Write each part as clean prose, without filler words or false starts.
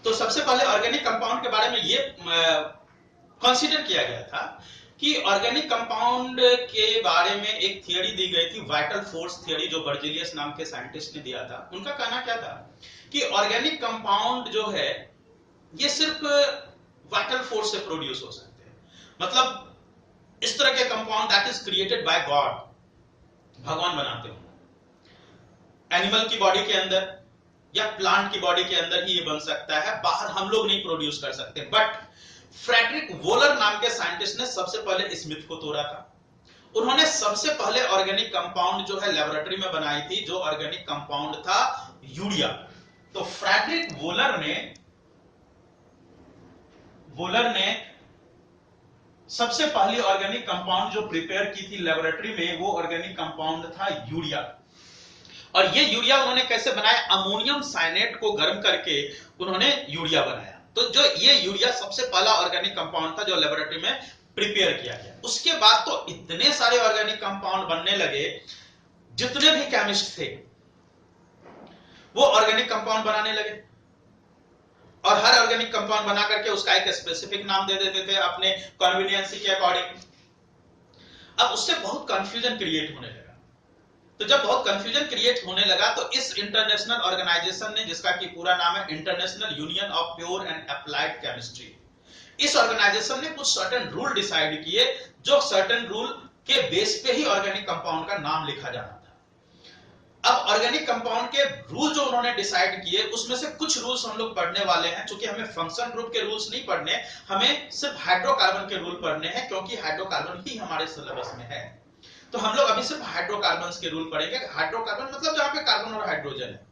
तो सबसे पहले ऑर्गेनिक कंपाउंड के बारे में ये कंसीडर किया गया था कि ऑर्गेनिक कंपाउंड के बारे में एक थियरी दी गई थी, वाइटल फोर्स थियरी, जो बर्जिलियस नाम के साइंटिस्ट ने दिया था। उनका कहना क्या था कि ऑर्गेनिक कंपाउंड जो है ये सिर्फ वाइटल फोर्स से प्रोड्यूस हो सकते हैं। मतलब इस तरह के compound that is created by God, भगवान बनाते हो, एनिमल की बॉडी के अंदर या प्लांट की बॉडी के अंदर ही ये बन सकता है, बाहर हम लोग नहीं प्रोड्यूस कर सकते। बट फ्रेडरिक वोलर नाम के साइंटिस्ट ने सबसे पहले इस मिथ को तोड़ा था। उन्होंने सबसे पहले ऑर्गेनिक कंपाउंड जो है लेबोरेटरी में बनाई थी, जो ऑर्गेनिक कंपाउंड था यूरिया। तो फ्रेडरिक वोलर ने सबसे पहली ऑर्गेनिक कंपाउंड जो प्रिपेयर की थी लेबोरेटरी में, वो ऑर्गेनिक कंपाउंड था यूरिया। और ये यूरिया उन्होंने कैसे बनाया? अमोनियम साइनेट को गर्म करके उन्होंने यूरिया बनाया। तो जो ये यूरिया सबसे पहला ऑर्गेनिक कंपाउंड था जो लेबोरेटरी में प्रिपेयर किया गया। उसके बाद तो इतने सारे ऑर्गेनिक कंपाउंड बनने लगे, जितने भी केमिस्ट थे वो ऑर्गेनिक कंपाउंड बनाने लगे, और हर ऑर्गेनिक कंपाउंड बना करके उसका एक स्पेसिफिक नाम दे देते थे अपने कन्वीनियंस के अकॉर्डिंग। अब उससे बहुत कंफ्यूजन क्रिएट होने लगा। तो जब बहुत कंफ्यूजन क्रिएट होने लगा तो इस इंटरनेशनल ऑर्गेनाइजेशन ने, जिसका कि पूरा नाम है international union of pure and applied chemistry, इस ऑर्गेनाइजेशन ने कुछ सर्टेन रूल डिसाइड किए, जो सर्टेन रूल के बेस पे ही ऑर्गेनिक कंपाउंड का नाम लिखा जाना था। अब ऑर्गेनिक कंपाउंड के रूल जो उन्होंने डिसाइड किए, उसमें से कुछ रूल्स हम लोग पढ़ने वाले हैं। क्योंकि हमें फंक्शन ग्रुप के रूल्स नहीं पढ़ने, हमें सिर्फ हाइड्रोकार्बन के रूल पढ़ने हैं, क्योंकि हाइड्रोकार्बन ही हमारे सिलेबस में है। तो हम लोग अभी सिर्फ हाइड्रोकार्बन्स के रूल पढ़ेंगे। हाइड्रोकार्बन मतलब जहां पे कार्बन और हाइड्रोजन है,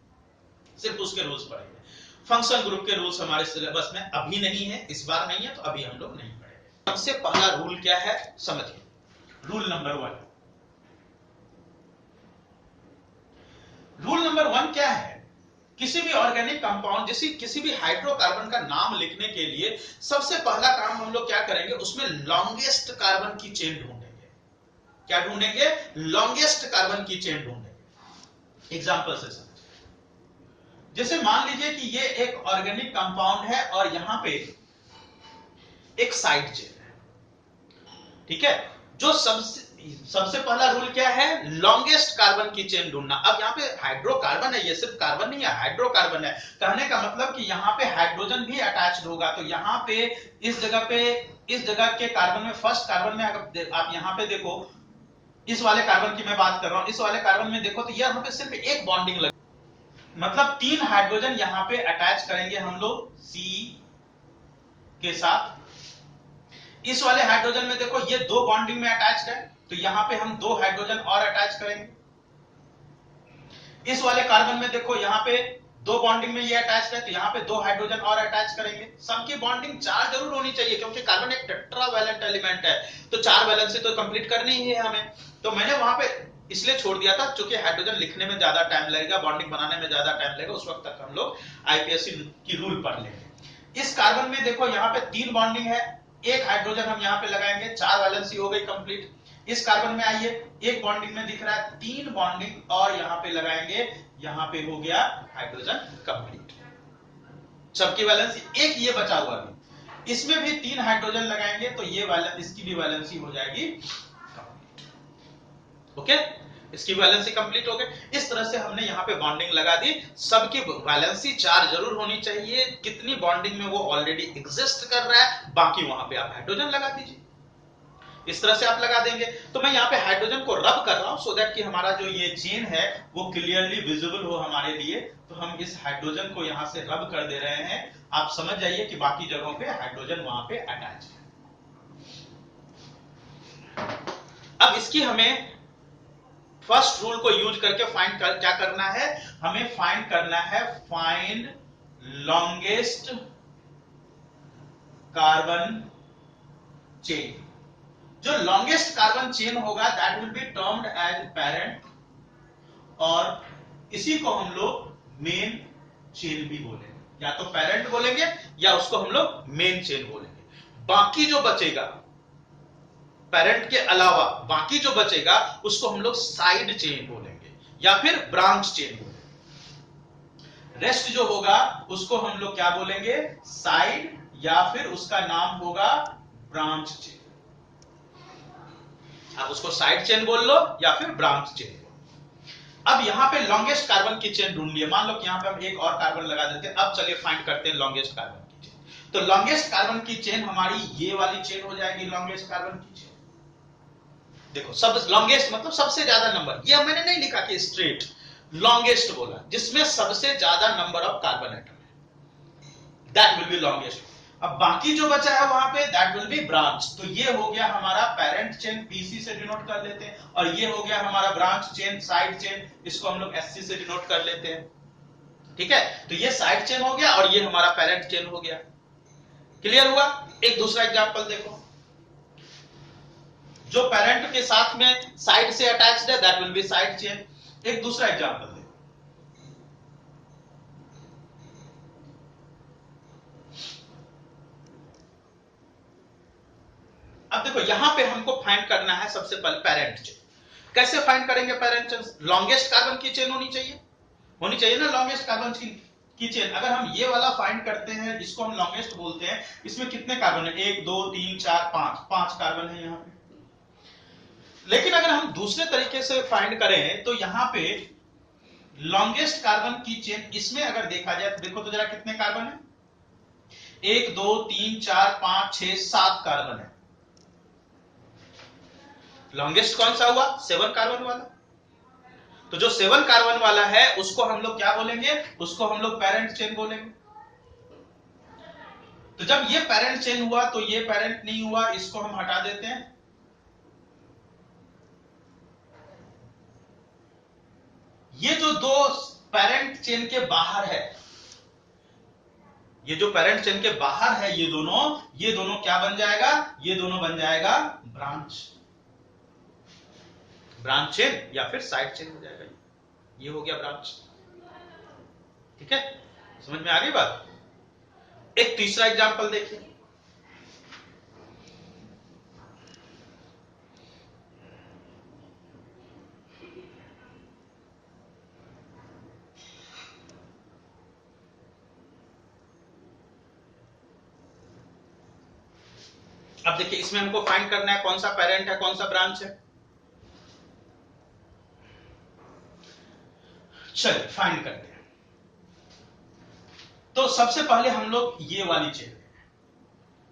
सिर्फ उसके रूल्स पढ़ेंगे। फंक्शन ग्रुप के रूल्स हमारे सिलेबस में अभी नहीं है, इस बार नहीं है, तो अभी हम लोग नहीं पढ़ेंगे। सबसे पहला रूल क्या है समझिए, रूल नंबर 1। रूल नंबर 1 क्या है? किसी भी ऑर्गेनिक कंपाउंड, किसी भी हाइड्रोकार्बन का नाम लिखने के लिए सबसे पहला काम हम लोग क्या करेंगे, उसमें लॉन्गेस्ट कार्बन की चेन ढूंढेंगे। क्या ढूंढेंगे? लॉन्गेस्ट कार्बन की चेन ढूंढेंगे। एग्जांपल से समझिए, जैसे मान लीजिए कि ये एक ऑर्गेनिक कंपाउंड है और यहां पे एक साइड चेन है, ठीक है। जो सबसे पहला रूल क्या है? लॉन्गेस्ट कार्बन की चेन ढूंढना। अब यहाँ पे हाइड्रोकार्बन है, ये सिर्फ कार्बन नहीं है, हाइड्रोकार्बन है। कहने का मतलब कि यहाँ पे हाइड्रोजन भी अटैच्ड होगा। तो यहाँ पे इस जगह के कार्बन में, फर्स्ट कार्बन में अगर आप यहाँ पे देखो, इस वाले कार्बन की मैं बात कर रहा हूं, इस वाले कार्बन में देखो तो यहाँ पे सिर्फ एक बॉन्डिंग लगी, मतलब 3 हाइड्रोजन यहाँ पे अटैच करेंगे हम लोग C के साथ। इस वाले हाइड्रोजन में देखो ये 2 बॉन्डिंग में अटैच्ड है, तो यहाँ पे हम 2 हाइड्रोजन और अटैच करेंगे। इस वाले कार्बन में देखो यहाँ पे 2 बॉन्डिंग में ये अटैच्ड है, तो यहाँ पे 2 हाइड्रोजन और अटैच करेंगे। सबकी बॉन्डिंग 4 जरूर होनी चाहिए, क्योंकि कार्बन एक टेट्रावैलेंट एलिमेंट है, तो 4 वैलेंसी तो कंप्लीट करनी ही है हमें। तो मैंने वहां पे इसलिए छोड़ दिया था क्योंकि हाइड्रोजन लिखने में ज्यादा टाइम लगेगा, बॉन्डिंग बनाने में ज्यादा टाइम लगेगा, उस वक्त तक हम लोग आईपीएससी की रूल पढ़ लेंगे। इस कार्बन में देखो यहाँ पे 3 बॉन्डिंग है, एक हाइड्रोजन हम यहाँ पे लगाएंगे, 4 वैलेंसी हो गई कंप्लीट। इस कार्बन में आइए, एक बॉन्डिंग में दिख रहा है 3 बॉन्डिंग और यहाँ पे लगाएंगे, यहाँ पे हो गया हाइड्रोजन कंप्लीट। सबकी वैलेंसी एक ये बचा हुआ भी, इसमें भी 3 हाइड्रोजन लगाएंगे तो ये इसकी भी वैलेंसी हो जाएगी कंप्लीट। ओके, इसकी वैलेंसी कंप्लीट हो गई। इस तरह से हमने यहाँ पे बॉन्डिंग लगा दी। सबकी वैलेंसी 4 जरूर होनी चाहिए। कितनी बॉन्डिंग में वो ऑलरेडी एग्जिस्ट कर रहा है, बाकी वहां पे आप हाइड्रोजन लगा दीजिए। इस तरह से आप लगा देंगे। तो मैं यहाँ पे हाइड्रोजन को रब कर रहा हूं सो दैट कि हमारा जो ये चेन है वो क्लियरली विजिबल हो हमारे लिए। तो हम इस हाइड्रोजन को यहाँ से रब कर दे रहे हैं। आप समझ जाइए कि बाकी जगहों पे हाइड्रोजन वहां पे अटैच है। अब इसकी हमें फर्स्ट रूल को यूज करके क्या करना है? हमें फाइंड करना है, फाइंड लॉन्गेस्ट कार्बन चेन। जो लॉन्गेस्ट कार्बन चेन होगा that will be termed as parent, और इसी को हम लोग मेन चेन भी बोलेंगे। या तो पेरेंट बोलेंगे या उसको हम लोग मेन चेन बोलेंगे। बाकी जो बचेगा, पेरेंट के अलावा बाकी जो बचेगा उसको हम लोग साइड चेन बोलेंगे या फिर ब्रांच चेन बोलेंगे। रेस्ट जो होगा उसको हम लोग क्या बोलेंगे, साइड, या फिर उसका नाम होगा ब्रांच चेन। आप उसको साइड चेन बोल लो या फिर ब्रांच चेन। अब यहां पे लॉन्गेस्ट कार्बन की चेन ढूंढ लिया, मान लो कि यहां पे हम एक और कार्बन लगा देते हैं। अब चलिए फाइंड करते हैं लॉन्गेस्ट कार्बन की चेन। तो लॉन्गेस्ट कार्बन की चेन हमारी ये वाली चेन हो जाएगी, लॉन्गेस्ट कार्बन की चेन। देखो सब लॉन्गेस्ट मतलब सबसे ज्यादा नंबर, ये मैंने नहीं लिखा कि स्ट्रेट, लॉन्गेस्ट बोला, जिसमें सबसे ज्यादा नंबर ऑफ कार्बन एटम है, दैट विल बी लॉन्गेस्ट। अब बाकी जो बचा है वहां पे दैट विल बी ब्रांच। तो ये हो गया हमारा पेरेंट चेन, पीसी से डिनोट कर लेते हैं, और ये हो गया हमारा ब्रांच चेन, साइड चेन, इसको हम लोग एससी से डिनोट कर लेते हैं। ठीक है, तो ये साइड चेन हो गया और ये हमारा पेरेंट चेन हो गया। क्लियर हुआ? एक दूसरा एग्जांपल देखो, जो पेरेंट के साथ में साइड से अटैच्ड है that will B side chain. एक दूसरा एग्जांपल देखो, अब देखो यहां पे हमको फाइंड करना है सबसे पहले पेरेंट चेन। कैसे फाइंड करेंगे पेरेंट चेन? लॉन्गेस्ट कार्बन की चेन होनी चाहिए ना लॉन्गेस्ट कार्बन की चेन। अगर हम ये वाला फाइंड करते हैं, इसको हम लॉन्गेस्ट बोलते हैं, इसमें कितने कार्बन है, 1 2 3 4 5 कार्बन है यहां पे। लेकिन अगर हम दूसरे तरीके से फाइंड करें तो यहां पे लॉन्गेस्ट कार्बन की चेन, इसमें अगर देखा जाए तो देखो तो जरा कितने कार्बन है, 1 2 3 4 5 6 7 कार्बन है। लॉन्गेस्ट कौन सा हुआ, 7 कार्बन वाला। तो जो 7 कार्बन वाला है उसको हम लोग क्या बोलेंगे, उसको हम लोग पेरेंट चेन बोलेंगे। तो जब ये पेरेंट चेन हुआ तो ये पेरेंट नहीं हुआ, इसको हम हटा देते हैं। ये जो दो पेरेंट चेन के बाहर है, ये जो पेरेंट चेन के बाहर है, ये दोनों क्या बन जाएगा, ये दोनों बन जाएगा ब्रांच चेन या फिर साइड चेन हो जाएगा। ये हो गया ब्रांच। ठीक है, समझ में आ गई बात? एक तीसरा एग्जांपल देखिए, अब देखिए इसमें हमको फाइंड करना है कौन सा पेरेंट है कौन सा ब्रांच है। चलिए फाइंड करते हैं। तो सबसे पहले हम लोग ये वाली चेन,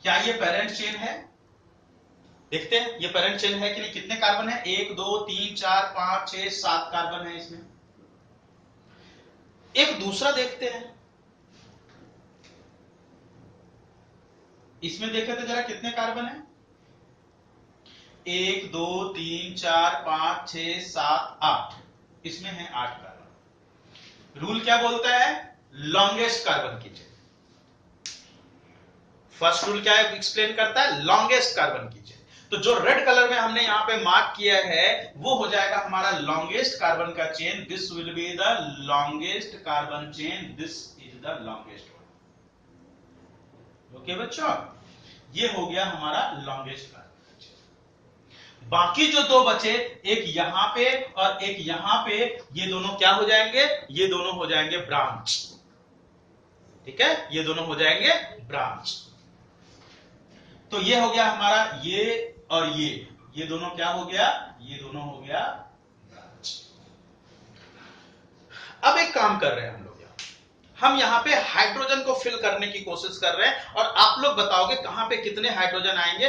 क्या ये पेरेंट चेन है? देखते हैं ये पेरेंट चेन है कि नहीं। कितने कार्बन है, 1 2 3 4 5 6 7 कार्बन है इसमें। एक दूसरा देखते हैं, इसमें देखे तो जरा कितने कार्बन है, 1 2 3 4 5 6 7 8, इसमें है 8 कार्बन। रूल क्या बोलता है, लॉन्गेस्ट कार्बन की चेन। फर्स्ट रूल क्या है, एक्सप्लेन करता है लॉन्गेस्ट कार्बन की चेन। तो जो रेड कलर में हमने यहां पे मार्क किया है वो हो जाएगा हमारा लॉन्गेस्ट कार्बन का chain. This will be the longest carbon chain, this is the longest one. Okay बच्चों, ये हो गया हमारा लॉन्गेस्ट कार्बन चेन। बाकी जो दो बचे, एक यहां पे और एक यहां पे, ये दोनों क्या हो जाएंगे, ये दोनों हो जाएंगे ब्रांच। ठीक है, ये दोनों हो जाएंगे ब्रांच। तो ये हो गया हमारा ये और ये दोनों क्या हो गया, ये दोनों हो गया ब्रांच। अब एक काम कर रहे हैं हम यहां पे हाइड्रोजन को फिल करने की कोशिश कर रहे हैं, और आप लोग बताओगे कहां पे कितने हाइड्रोजन आएंगे।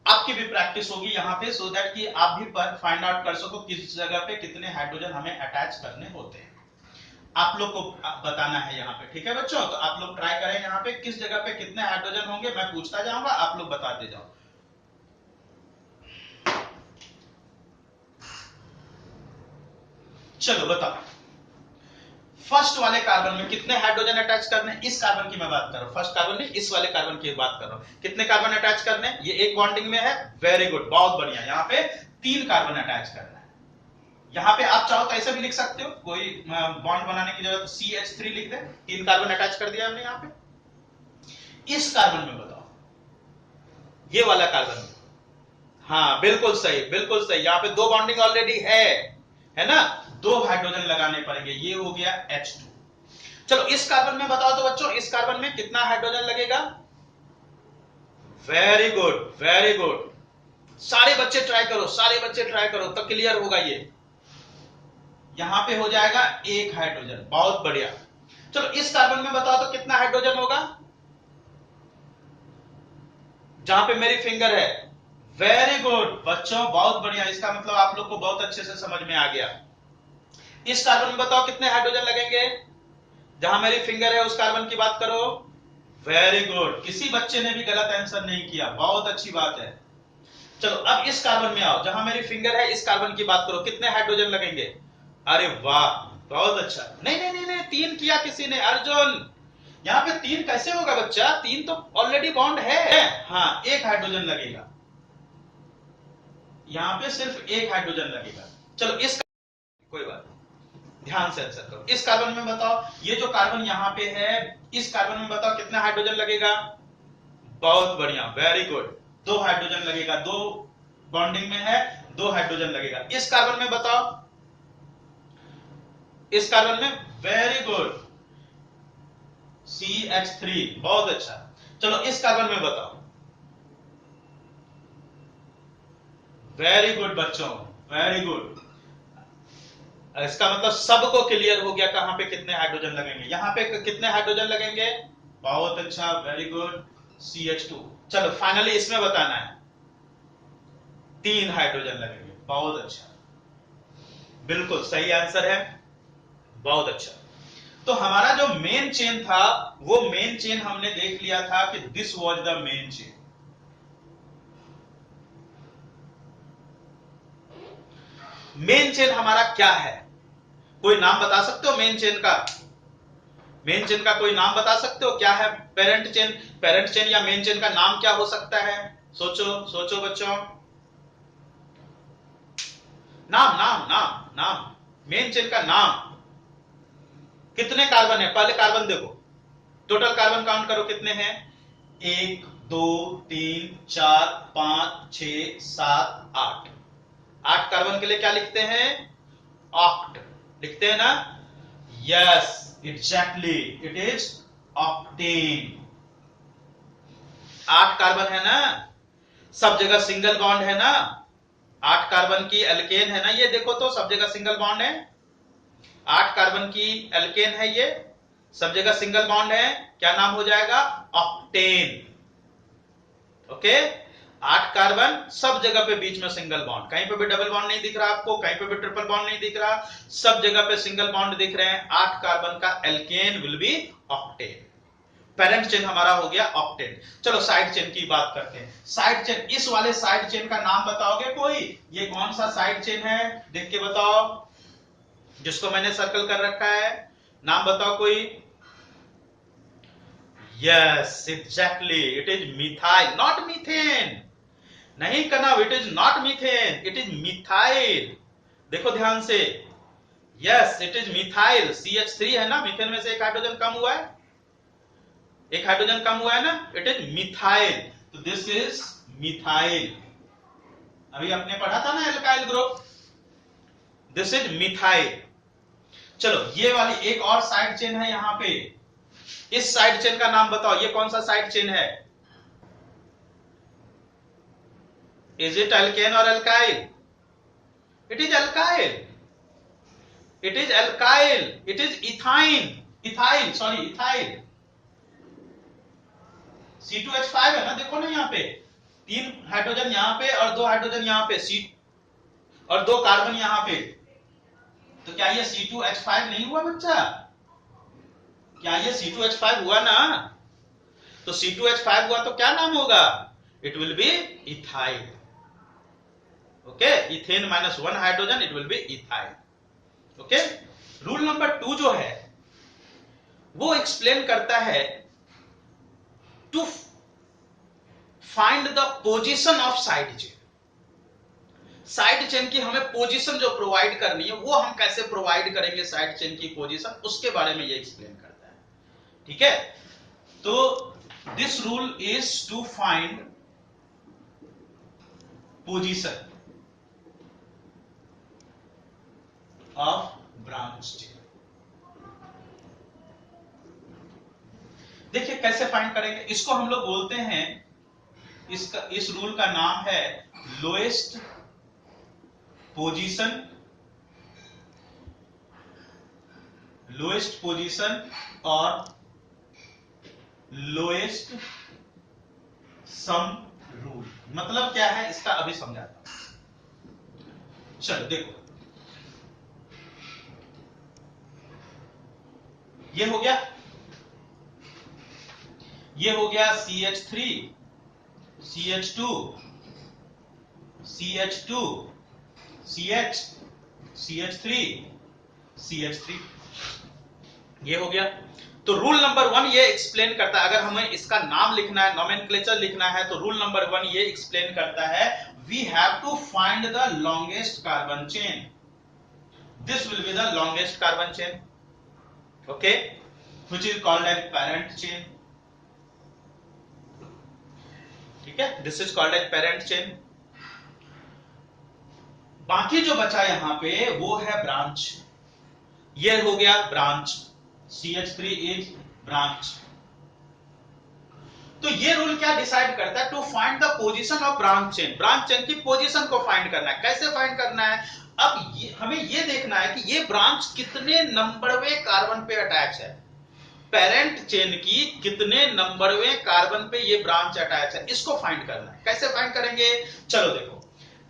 आपकी भी प्रैक्टिस होगी यहां पे, सो दैट कि आप भी फाइंड आउट कर सको किस जगह पे कितने हाइड्रोजन हमें अटैच करने होते हैं। आप लोग को बताना है यहां पे। ठीक है बच्चों, तो आप लोग ट्राई करें यहां पे किस जगह पे कितने हाइड्रोजन होंगे, मैं पूछता जाऊंगा, आप लोग बताते जाओ। चलो बताओ, फर्स्ट वाले कार्बन में कितने हाइड्रोजन अटैच करने, इस कार्बन की मैं बात कर रहा हूं, फर्स्ट कार्बन नहीं, इस वाले कार्बन की बात कर रहा हूं। कितने कार्बन अटैच करने, ये एक बॉन्डिंग में है, वेरी गुड, बहुत बढ़िया। यहां पे 3 कार्बन अटैच करना है। यहां पे आप चाहो तो ऐसे भी लिख सकते हो, कोई बॉन्ड बनाने की जरूरत, CH3 लिख दे, 3 कार्बन अटैच कर दिया हमने यहां पे। इस कार्बन में बताओ, ये वाला कार्बन में, हाँ बिल्कुल सही बिल्कुल सही, यहां पे 2 बॉन्डिंग ऑलरेडी है ना, 2 हाइड्रोजन लगाने पड़ेंगे, ये हो गया H2। चलो इस कार्बन में बताओ तो बच्चों, इस कार्बन में कितना हाइड्रोजन लगेगा? Very good, very good. सारे बच्चे ट्राई करो, सारे बच्चे ट्राई करो तो क्लियर होगा ये। यहां पे हो जाएगा एक हाइड्रोजन, बहुत बढ़िया। चलो इस कार्बन में बताओ तो कितना हाइड्रोजन होगा जहां पे मेरी फिंगर है? वेरी गुड बच्चों, बहुत बढ़िया। इसका मतलब आप लोग को बहुत अच्छे से समझ में आ गया। इस कार्बन में बताओ कितने हाइड्रोजन लगेंगे? जहां मेरी फिंगर है उस कार्बन की बात करो। वेरी गुड, किसी बच्चे ने भी गलत आंसर नहीं किया, बहुत अच्छी बात है। चलो अब इस कार्बन में आओ, जहां मेरी फिंगर है इस कार्बन की बात करो, कितने हाइड्रोजन लगेंगे? अरे वाह, बहुत अच्छा। नहीं नहीं नहीं नहीं, 3 किया किसी ने, अर्जुन। यहाँ पे 3 कैसे होगा बच्चा? 3 तो ऑलरेडी बॉन्ड है। हाँ, 1 हाइड्रोजन लगेगा, यहाँ पे सिर्फ 1 हाइड्रोजन लगेगा। चलो इस, कोई बात नहीं, ध्यान से आंसर करो। इस कार्बन में बताओ, ये जो कार्बन यहाँ पे है, इस कार्बन में बताओ कितना हाइड्रोजन लगेगा? बहुत बढ़िया, वेरी गुड, 2 हाइड्रोजन लगेगा। 2 बॉन्डिंग में है, 2 हाइड्रोजन लगेगा। इस कार्बन में बताओ, इस कार्बन में, वेरी गुड, CH3, बहुत अच्छा। चलो इस कार्बन में बताओ। वेरी गुड बच्चों, वेरी गुड। इसका मतलब सबको क्लियर हो गया कहां पे कितने हाइड्रोजन लगेंगे। यहां पे कितने हाइड्रोजन लगेंगे? बहुत अच्छा, वेरी गुड, CH2। चलो फाइनली इसमें बताना है, 3 हाइड्रोजन लगेंगे। बहुत अच्छा, बिल्कुल सही आंसर है, बहुत अच्छा। तो हमारा जो मेन चेन था, वो मेन चेन हमने देख लिया था कि this was the main chain. Main chain हमारा क्या है? कोई नाम बता सकते हो मेन चेन का? मेन चेन का कोई नाम बता सकते हो? क्या है पेरेंट चेन? पेरेंट चेन या मेन चेन का नाम क्या हो सकता है? सोचो सोचो बच्चों, नाम नाम नाम नाम, मेन चेन का नाम। कितने कार्बन है? पहले कार्बन देखो, टोटल कार्बन काउंट करो कितने हैं? 1 2 3 4 5 6 7 8। 8 कार्बन के लिए क्या लिखते हैं? ऑक्ट लिखते हैं ना? Yes, exactly, it is octane. 8 carbon है ना, सब जगह सिंगल बॉन्ड है ना। 8 कार्बन की एल्केन है ना, ये देखो तो सब जगह सिंगल बॉन्ड है। 8 कार्बन की एल्केन है, ये सब जगह सिंगल बॉन्ड है। क्या नाम हो जाएगा? ऑक्टेन। ओके, 8 कार्बन, सब जगह पे बीच में सिंगल बॉन्ड, कहीं पे भी डबल बॉन्ड नहीं दिख रहा आपको, कहीं पे भी ट्रिपल बॉन्ड नहीं दिख रहा, सब जगह पे सिंगल बॉन्ड दिख रहे हैं। 8 कार्बन का alkane will be octane. Parent chain हमारा हो गया ऑक्टेन। चलो साइड चेन की बात करते हैं। साइड चेन, इस वाले साइड चेन का नाम बताओगे कोई? ये कौन सा साइड चेन है? देख के बताओ, जिसको मैंने सर्कल कर रखा है, नाम बताओ कोई। Yes, exactly, it is methyl, not methane. नहीं कनव, it is not methane, it is methyl. देखो ध्यान से, yes it is methyl. CH3 है ना, मीथेन में से एक हाइड्रोजन कम हुआ है, एक हाइड्रोजन कम हुआ है ना, इट इज मिथाइल। तो दिस इज मिथाइल। अभी आपने पढ़ा था ना alkyl group, this is methyl. चलो ये वाली एक और साइड चेन है यहां पे, इस साइड चेन का नाम बताओ, ये कौन सा साइड चेन है? इज इट एल्केन और alkyl? It is alkyl, it is alkyl, it is ethyne, ethyl, sorry ethyl. C2H5 है ना, देखो ना यहाँ पे 3 हाइड्रोजन यहाँ पे और 2 हाइड्रोजन यहाँ पे, सी और 2 कार्बन यहाँ पे। तो क्या ये C2H5 नहीं हुआ बच्चा? क्या ये C2H5 हुआ ना? तो C2H5 हुआ तो क्या नाम होगा? It will be ethyl. Okay, ethane -1 hydrogen, it will be ethyl. Okay, rule number 2 जो है वो एक्सप्लेन करता है to find the position of side chain. Side chain की हमें पोजीशन जो प्रोवाइड करनी है, वो हम कैसे प्रोवाइड करेंगे साइड चेन की पोजीशन, उसके बारे में ये एक्सप्लेन करता है। ठीक है, तो this rule is to find position of branch chain. देखिए कैसे फाइंड करेंगे इसको, हम लोग बोलते हैं, इस रूल का नाम है लोएस्ट पोजीशन, और लोएस्ट सम रूल। मतलब क्या है इसका अभी समझाता हूं। चलो देखो, ये हो गया, ये हो गया CH3, CH2, CH2, CH, CH3, CH3, ये हो गया। तो रूल नंबर 1 ये एक्सप्लेन करता है, अगर हमें इसका नाम लिखना है, नोमेनक्लेचर लिखना है, तो रूल नंबर 1 ये एक्सप्लेन करता है, we have to find the longest carbon chain, this will be the longest carbon chain, okay, which is called as parent chain, ठीक है, this is called as parent chain. बाकी जो बचा यहां पे वो है ब्रांच, ये हो गया ब्रांच, CH3 इज ब्रांच। तो ये रूल क्या डिसाइड करता है, to find the position of branch chain, branch chain की पोजीशन को फाइंड करना है। कैसे फाइंड करना है, अब हमें ये देखना है कि ये ब्रांच कितने नंबरवें कार्बन पे अटैच है, पेरेंट चेन की कितने नंबरवें कार्बन पे ये ब्रांच अटैच है, इसको फाइंड करना है। कैसे फाइंड करेंगे, चलो देखो,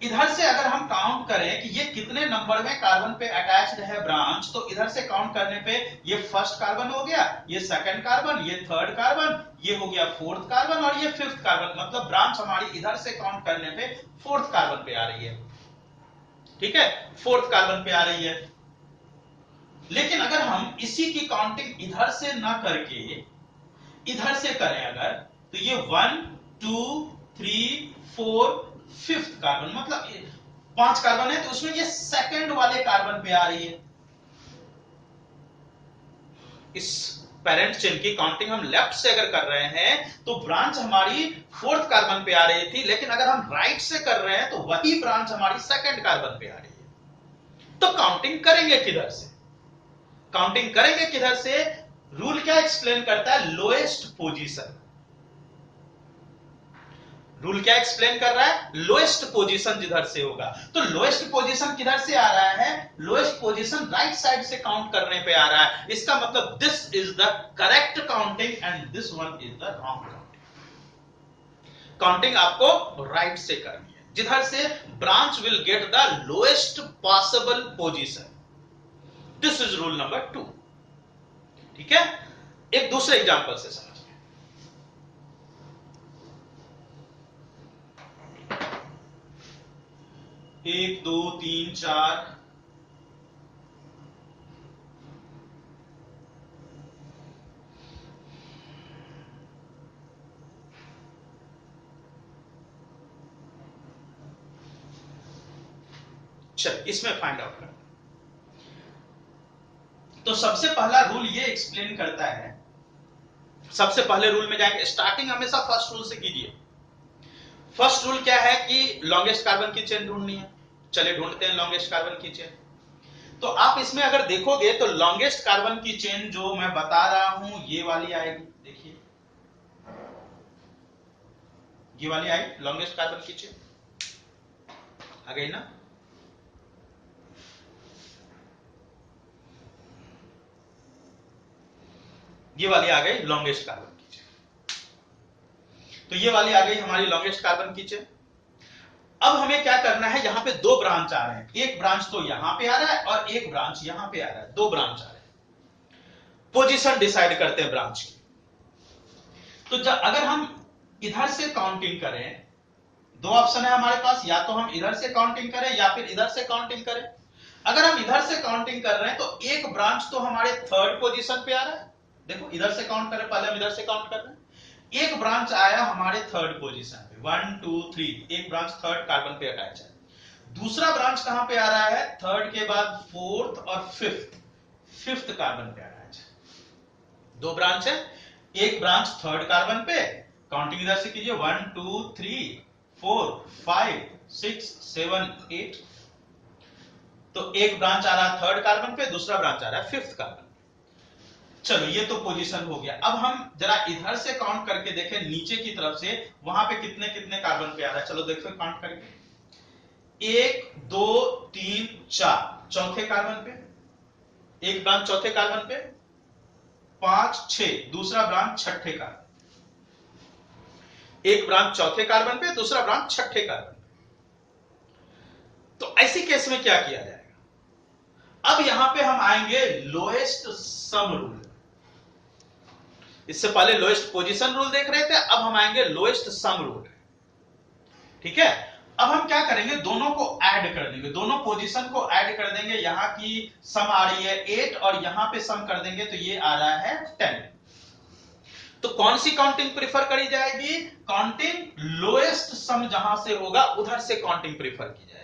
इधर से अगर हम काउंट करें कि ये कितने नंबर में कार्बन पे अटैच्ड है ब्रांच, तो इधर से काउंट करने पे ये फर्स्ट कार्बन हो गया, ये सेकंड कार्बन, ये थर्ड कार्बन, ये हो गया फोर्थ कार्बन, और ये फिफ्थ कार्बन। मतलब ब्रांच हमारी इधर से काउंट करने पे फोर्थ कार्बन पे आ रही है, ठीक है, फोर्थ कार्बन पे आ रही है। लेकिन अगर हम इसी की काउंटिंग इधर से ना करके इधर से करें अगर, तो ये 1 2 3 4 फिफ्थ कार्बन, मतलब 5 कार्बन है, तो उसमें ये सेकंड वाले कार्बन पे आ रही है। इस पेरेंट चेन की काउंटिंग हम लेफ्ट से अगर कर रहे हैं तो ब्रांच हमारी फोर्थ कार्बन पे आ रही थी, लेकिन अगर हम राइट से कर रहे हैं तो वही ब्रांच हमारी सेकंड कार्बन पे आ रही है। तो काउंटिंग करेंगे किधर से, काउंटिंग करेंगे किधर से, रूल क्या एक्सप्लेन करता है, लोएस्ट पोजीशन, रूल क्या एक्सप्लेन कर रहा है, लोएस्ट पोजीशन जिधर से होगा। तो लोएस्ट पोजीशन किधर से आ रहा है, लोएस्ट पोजीशन राइट साइड से काउंट करने पे आ रहा है। इसका मतलब this is the correct counting and this one is the wrong counting. Counting आपको राइट से करनी है, जिधर से branch will get the lowest possible position. This is rule number 2, ठीक है। एक दूसरे एग्जांपल से समझ, 1 2 3 4 चल इसमें फाइंड आउट करना। तो सबसे पहला रूल ये एक्सप्लेन करता है, सबसे पहले रूल में जाएंगे, स्टार्टिंग हमेशा फर्स्ट रूल से कीजिए। फर्स्ट रूल क्या है कि लॉन्गेस्ट कार्बन की चेन ढूंढनी है। चलिए ढूंढते हैं लॉन्गेस्ट कार्बन की चेन। तो आप इसमें अगर देखोगे तो लॉन्गेस्ट कार्बन की चेन जो मैं बता रहा हूं ये वाली आएगी, देखिए ये वाली आई लॉन्गेस्ट कार्बन की चेन, आ गई ना। ये वाली आ गई लॉन्गेस्ट कार्बन की चेन। तो ये वाली आ गई हमारी लॉन्गेस्ट कार्बन की चेन। अब हमें क्या करना है, यहां पे दो ब्रांच आ रहे हैं, एक ब्रांच तो यहां पे आ रहा है और एक ब्रांच यहां पे आ रहा है, दो ब्रांच आ रहे हैं। पोजीशन डिसाइड करते हैं ब्रांच की। तो अगर हम इधर से काउंटिंग करें, दो ऑप्शन है हमारे पास, या तो हम इधर से काउंटिंग करें या फिर इधर से काउंटिंग करें। अगर हम इधर से काउंटिंग कर रहे हैं तो एक ब्रांच तो हमारे थर्ड पोजीशन पे आ रहा है, देखो इधर से काउंट करें, पहले हम इधर से काउंट कर रहे हैं, एक ब्रांच आया हमारे थर्ड पोजीशन पे 1 2 3, एक ब्रांच थर्ड कार्बन पे अटैच है। दूसरा ब्रांच कहां पे आ रहा है, थर्ड के बाद फोर्थ और फिफ्थ कार्बन पे अटैच है। दो ब्रांच है, एक ब्रांच थर्ड कार्बन पे, काउंटिंग इधर से कीजिए 1 2 3 4 5 6 7 8। तो एक ब्रांच आ रहा है थर्ड कार्बन पे, दूसरा ब्रांच आ रहा है फिफ्थ कार्बन पे। चलो ये तो पोजीशन हो गया। अब हम जरा इधर से काउंट करके देखें नीचे की तरफ से, वहां पे कितने कितने कार्बन पे आ रहा है। चलो देखो काउंट करके, 1 2 3 4 चौथे कार्बन पे, एक ब्रांच चौथे कार्बन पे, 5 6 दूसरा ब्रांच छठे कार्बन, एक ब्रांच चौथे कार्बन पे, दूसरा ब्रांच छठे कार्बन पे। तो ऐसी केस में क्या किया जाएगा? अब यहां पे हम आएंगे लोएस्ट सम रूल। इससे पहले लोएस्ट पोजीशन रूल देख रहे थे, अब हम आएंगे लोएस्ट सम रूल। ठीक है, अब हम क्या करेंगे, दोनों को ऐड कर देंगे, दोनों पोजीशन को ऐड कर देंगे। यहां की सम आ रही है 8 और यहां पे सम कर देंगे तो ये आ रहा है 10। तो कौन सी काउंटिंग प्रीफर करी जाएगी? काउंटिंग लोएस्ट सम जहां से होगा उधर से काउंटिंग प्रीफर की जाएगी,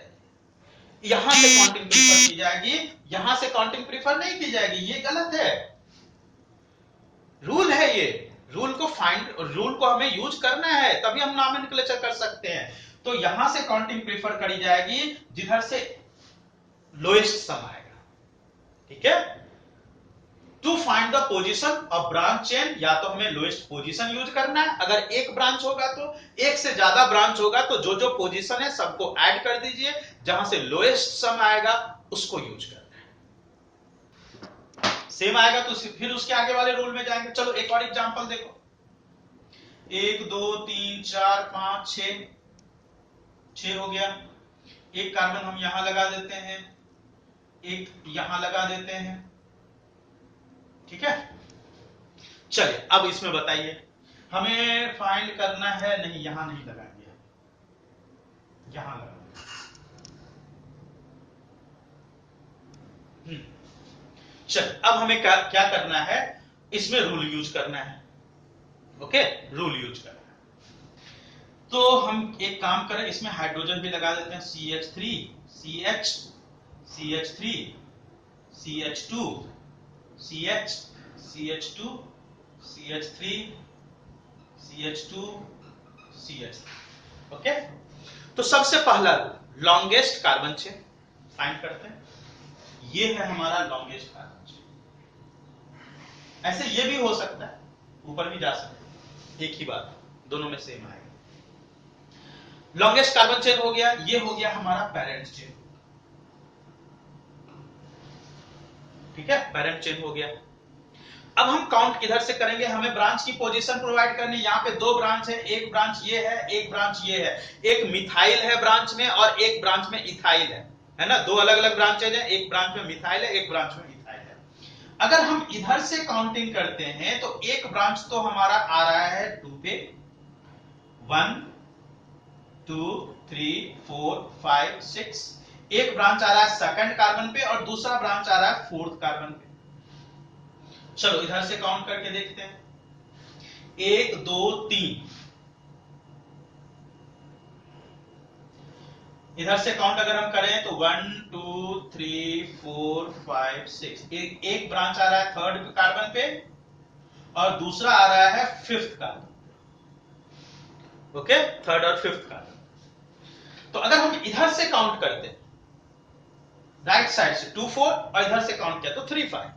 यहां से काउंटिंग प्रीफर की जाएगी, यहां से काउंटिंग प्रीफर नहीं की जाएगी। ये गलत है, रूल है ये। रूल को हमें यूज करना है, तभी हम नॉमेनक्लेचर कर सकते हैं। तो यहां से काउंटिंग प्रीफर करी जाएगी जिधर से लोएस्ट सम आएगा। ठीक है, to find the position of branch chain, या तो हमें लोएस्ट पोजीशन यूज करना है, अगर एक ब्रांच होगा तो, एक से ज्यादा ब्रांच होगा तो जो जो पोजीशन है सबको ऐड कर दीजिए, जहां से लोएस्ट सम आएगा उसको यूज करना है। सेम आएगा तो फिर उसके आगे वाले रूल में जाएंगे। चलो एक और एग्जांपल देखो, 1 2 3 4 5 6 हो गया। एक कार्बन हम यहां लगा देते हैं, एक यहां लगा देते हैं। ठीक है, चलिए अब इसमें बताइए, हमें फाइंड करना है, नहीं यहां नहीं लगाएंगे, यहां लगाएंगे। चल अब हमें क्या करना है, इसमें रूल यूज करना है। ओके, रूल यूज करना है। तो हम एक काम करें, इसमें हाइड्रोजन भी लगा देते हैं, CH3 CH CH3 CH2 CH CH2 CH3 CH2 CH3। Okay, तो सबसे पहला rule longest carbon chain find करते हैं। ये है हमारा लॉन्गेस्ट कार्बन चेन। ऐसे ये भी हो सकता है, ऊपर भी जा सकता है, एक ही बात, दोनों में सेम आएगा। लॉन्गेस्ट कार्बन चेन हो गया, ये हो गया हमारा पेरेंट चेन। ठीक है, पेरेंट चेन हो गया। अब हम काउंट किधर से करेंगे, हमें ब्रांच की पोजीशन प्रोवाइड करनी है। यहां पे दो ब्रांच है, एक ब्रांच ये है, एक ब्रांच ये है, एक मिथाइल है ब्रांच में और एक ब्रांच में इथाइल है ना, दो अलग अलग ब्रांचेज हैं, एक ब्रांच में मिथाइल है, एक ब्रांच में इथाइल है। अगर हम इधर से काउंटिंग करते हैं तो एक ब्रांच तो हमारा आ रहा है 2 पे, 1 2 3 4 5 6, एक ब्रांच आ रहा है सेकंड कार्बन पे और दूसरा ब्रांच आ रहा है फोर्थ कार्बन पे। चलो इधर से काउंट करके देखते हैं, 1 2 3, इधर से काउंट अगर हम करें तो 1 2 3 4 5 6, एक ब्रांच आ रहा है थर्ड कार्बन पे और दूसरा आ रहा है फिफ्थ कार्बन। ओके, थर्ड और फिफ्थ कार्बन। तो अगर हम इधर से काउंट करते राइट साइड से 2 4 और इधर से काउंट किया तो 3 5,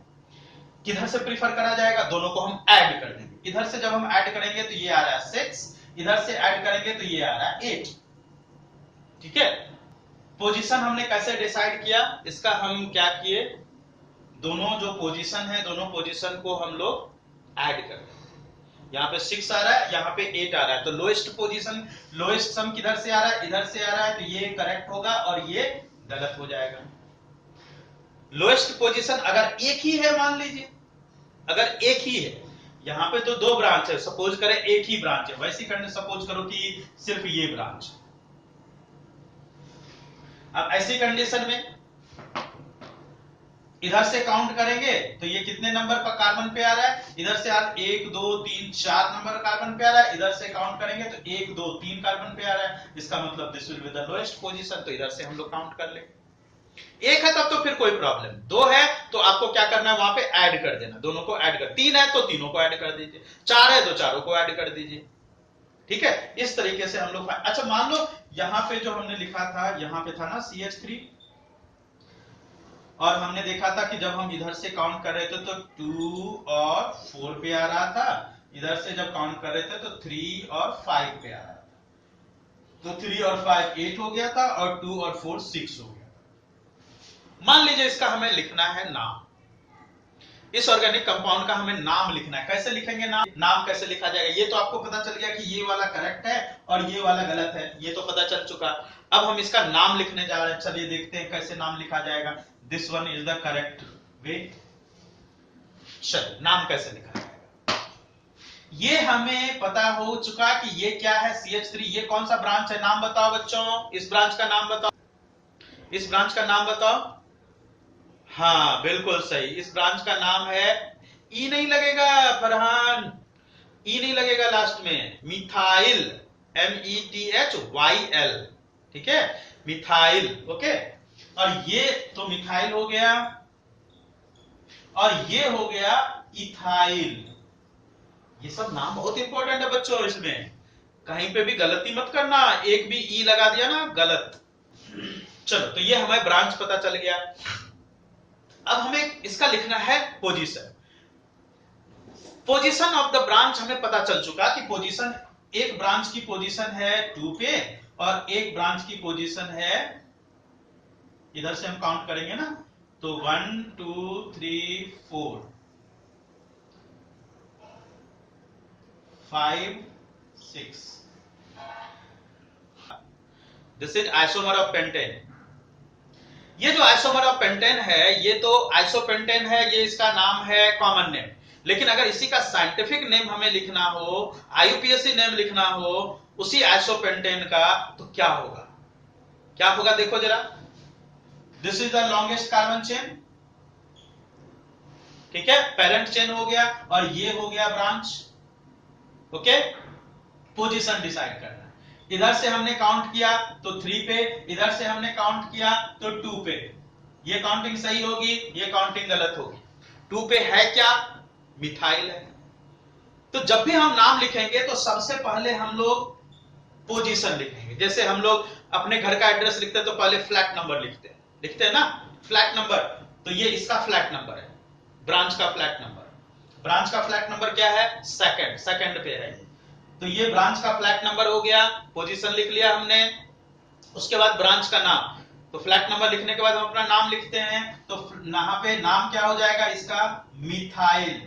किधर से प्रीफर करा जाएगा, दोनों को हम ऐड कर देंगे। इधर से जब हम ऐड करेंगे तो ये आ रहा है 6, इधर से ऐड करेंगे तो ये आ रहा है 8। ठीक है, पोजीशन हमने कैसे डिसाइड किया, इसका हम क्या किए, दोनों जो पोजीशन है दोनों पोजीशन को हम लोग ऐड कर देंगे। यहाँ पे 6 आ रहा है, यहाँ पे 8 आ रहा है, तो लोएस्ट पोजीशन, लोएस्ट सम किधर से आ रहा है, इधर से आ रहा है, तो ये करेक्ट होगा और ये गलत हो जाएगा। लोएस्ट पोजीशन अगर एक ही है, मान लीजिए अगर एक ही है, यहां पे तो दो ब्रांच है, सपोज करें एक ही ब्रांच है, वैसी कंडीशन सपोज करो कि सिर्फ ये ब्रांच। अब ऐसी कंडीशन में इधर से काउंट करेंगे तो ये कितने नंबर पर कार्बन पे आ रहा है, इधर से 1 2 3 4 नंबर कार्बन पे आ रहा है, इधर से काउंट करेंगे तो 1 2 3 कार्बन पे आ रहा है, इसका मतलब this will be the lowest position. तो इधर से हम लोग काउंट कर लेंगे। एक है तब तो फिर कोई प्रॉब्लम, दो है तो आपको क्या करना है, वहां पे ऐड कर देना, दोनों को ऐड कर, 3 है तो तीनों को ऐड कर दीजिए, 4 है तो चारों को ऐड कर दीजिए। ठीक है, इस तरीके से हम लोग। अच्छा मान लो यहां पे जो हमने लिखा था, यहां पे था ना CH3 और हमने देखा था कि जब हम इधर से काउंट कर रहे थे तो 2 और 4 पे आ रहा था, इधर से जब काउंट कर रहे थे तो 3 और 5 पे आ रहा था। तो 3 और 5 8 हो गया था और 2 और 4 6 हो गया था। मान लीजिए इसका हमें लिखना है नाम, इस ऑर्गेनिक कंपाउंड का हमें नाम लिखना है। कैसे लिखेंगे नाम? नाम कैसे लिखा जाएगा? ये तो आपको पता चल गया कि ये वाला करेक्ट है और ये वाला गलत है, ये तो पता चल चुका। अब हम इसका नाम लिखने जा रहे हैं, चलिए देखते हैं कैसे नाम लिखा जाएगा। This one is the correct way. चलिए नाम कैसे लिखा जाएगा, ये हमें पता हो चुका कि ये क्या है, CH3। ये कौन सा ब्रांच है, नाम बताओ बच्चों, इस ब्रांच का नाम बताओ, इस ब्रांच का नाम बताओ। हाँ बिल्कुल सही, इस ब्रांच का नाम है, ई नहीं लगेगा फरहान, ई नहीं लगेगा लास्ट में, मिथाइल, METHYL, ठीक है, मिथाइल। ओके, और ये तो मिथाइल हो गया और ये हो गया इथाइल। ये सब नाम बहुत इंपॉर्टेंट है बच्चों, इसमें कहीं पे भी गलती मत करना, एक भी ई लगा दिया ना गलत। चलो, तो ये हमें ब्रांच पता चल गया। अब हमें इसका लिखना है position. Position of the branch हमें पता चल चुका कि पोजीशन, एक ब्रांच की पोजीशन है 2 पे और एक ब्रांच की पोजीशन है, इधर से हम काउंट करेंगे ना तो 1 2 3 4 5 6। This is isomer of pentane. ये जो आइसोमर ऑफ पेंटेन है ये तो आइसोपेंटेन है, ये इसका नाम है कॉमन नेम। लेकिन अगर इसी का साइंटिफिक नेम हमें लिखना हो, IUPAC नेम लिखना हो उसी आइसोपेंटेन का, तो क्या होगा, क्या होगा देखो जरा। This is the longest carbon chain, ठीक है, पेरेंट चेन हो गया और ये हो गया ब्रांच। ओके, पोजीशन डिसाइड करना, इधर से हमने काउंट किया तो 3 पे, इधर से हमने काउंट किया तो 2 पे। ये काउंटिंग सही होगी, ये काउंटिंग गलत होगी। 2 पे है क्या, मिथाइल है। तो जब भी हम नाम लिखेंगे तो सबसे पहले हम लोग पोजीशन लिखेंगे। जैसे हम लोग अपने घर का एड्रेस लिखते हैं तो पहले फ्लैट नंबर लिखते हैं ना, फ्लैट नंबर। तो ये इसका फ्लैट नंबर है, ब्रांच का फ्लैट नंबर। ब्रांच का फ्लैट नंबर क्या है, सेकंड पे है। तो ये ब्रांच का फ्लैट नंबर हो गया, पोजीशन लिख लिया हमने। उसके बाद ब्रांच का नाम, तो फ्लैट नंबर लिखने के बाद हम अपना नाम लिखते हैं। तो यहाँ पे नाम क्या हो जाएगा इसका, मिथाइल।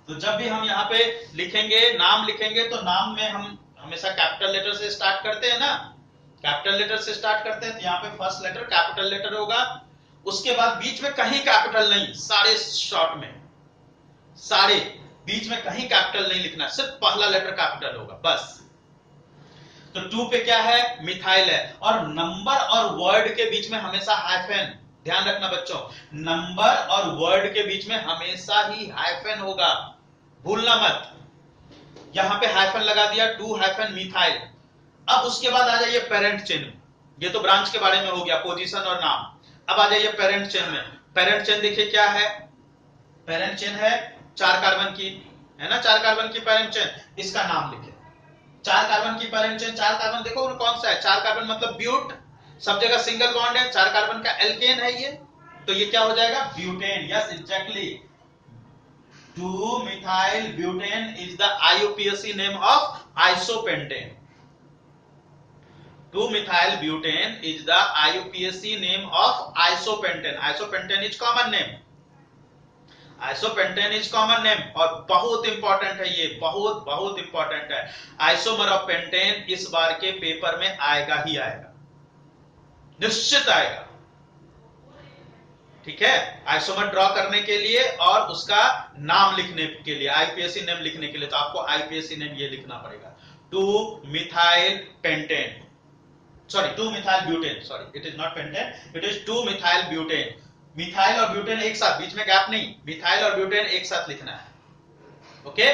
तो जब भी हम यहाँ पे लिखेंगे, नाम लिखेंगे, तो नाम में हम हमेशा कैपिटल लेटर से स्टार्ट करते हैं ना, कैपिटल लेटर से स्टार्ट करते हैं। तो यहाँ पे फर्स्ट लेटर कैपिटल लेटर होगा, उसके बाद बीच में कहीं कैपिटल नहीं, सारे शॉर्ट में, सारे बीच में कहीं कैपिटल नहीं लिखना, सिर्फ पहला लेटर कैपिटल होगा बस। तो 2 पे क्या है, मिथाइल है। और नंबर और वर्ड के बीच में हमेशा हाइफन, ध्यान रखना बच्चों, नंबर और वर्ड के बीच में हमेशा ही हाइफन होगा, भूलना मत। यहां पे हाइफन लगा दिया, 2 हाइफन मिथाइल। अब उसके बाद आ जाइए पेरेंट चेन। ये तो ब्रांच के बारे में हो गया, पोजीशन और नाम। अब आ जाइए पेरेंट चेन में। पेरेंट चेन देखिए क्या है, पेरेंट चेन है 4 कार्बन की, है ना, 4 कार्बन की पेरेंट चेन। इसका नाम लिखे, 4 कार्बन की पेरेंट चेन। 4 कार्बन देखो कौन सा है, 4 कार्बन मतलब ब्यूट, सब जगह सिंगल बॉन्ड है, 4 कार्बन का एल्केन है ये, तो ये क्या हो जाएगा, butane. Yes exactly, 2 methyl butane is the IUPAC name of isopentane. 2 methyl butane is the IUPAC name of isopentane. Isopentane is common name. Isopentane is common name. और बहुत इंपॉर्टेंट है ये, बहुत बहुत इंपॉर्टेंट है, आइसोमर ऑफ पेंटेन इस बार के paper में आएगा ही आएगा, निश्चित आएगा, ठीक है, आइसोमर ड्रॉ करने के लिए और उसका नाम लिखने के लिए, IUPAC नेम लिखने के लिए। तो आपको IUPAC नेम ये लिखना पड़ेगा, 2 methyl pentane, sorry 2 methyl butane, sorry it is not pentane, it is 2 methyl butane। Methyl और ब्यूटेन एक साथ, बीच में गैप नहीं, मिथाइल और ब्यूटेन एक साथ लिखना है। ओके,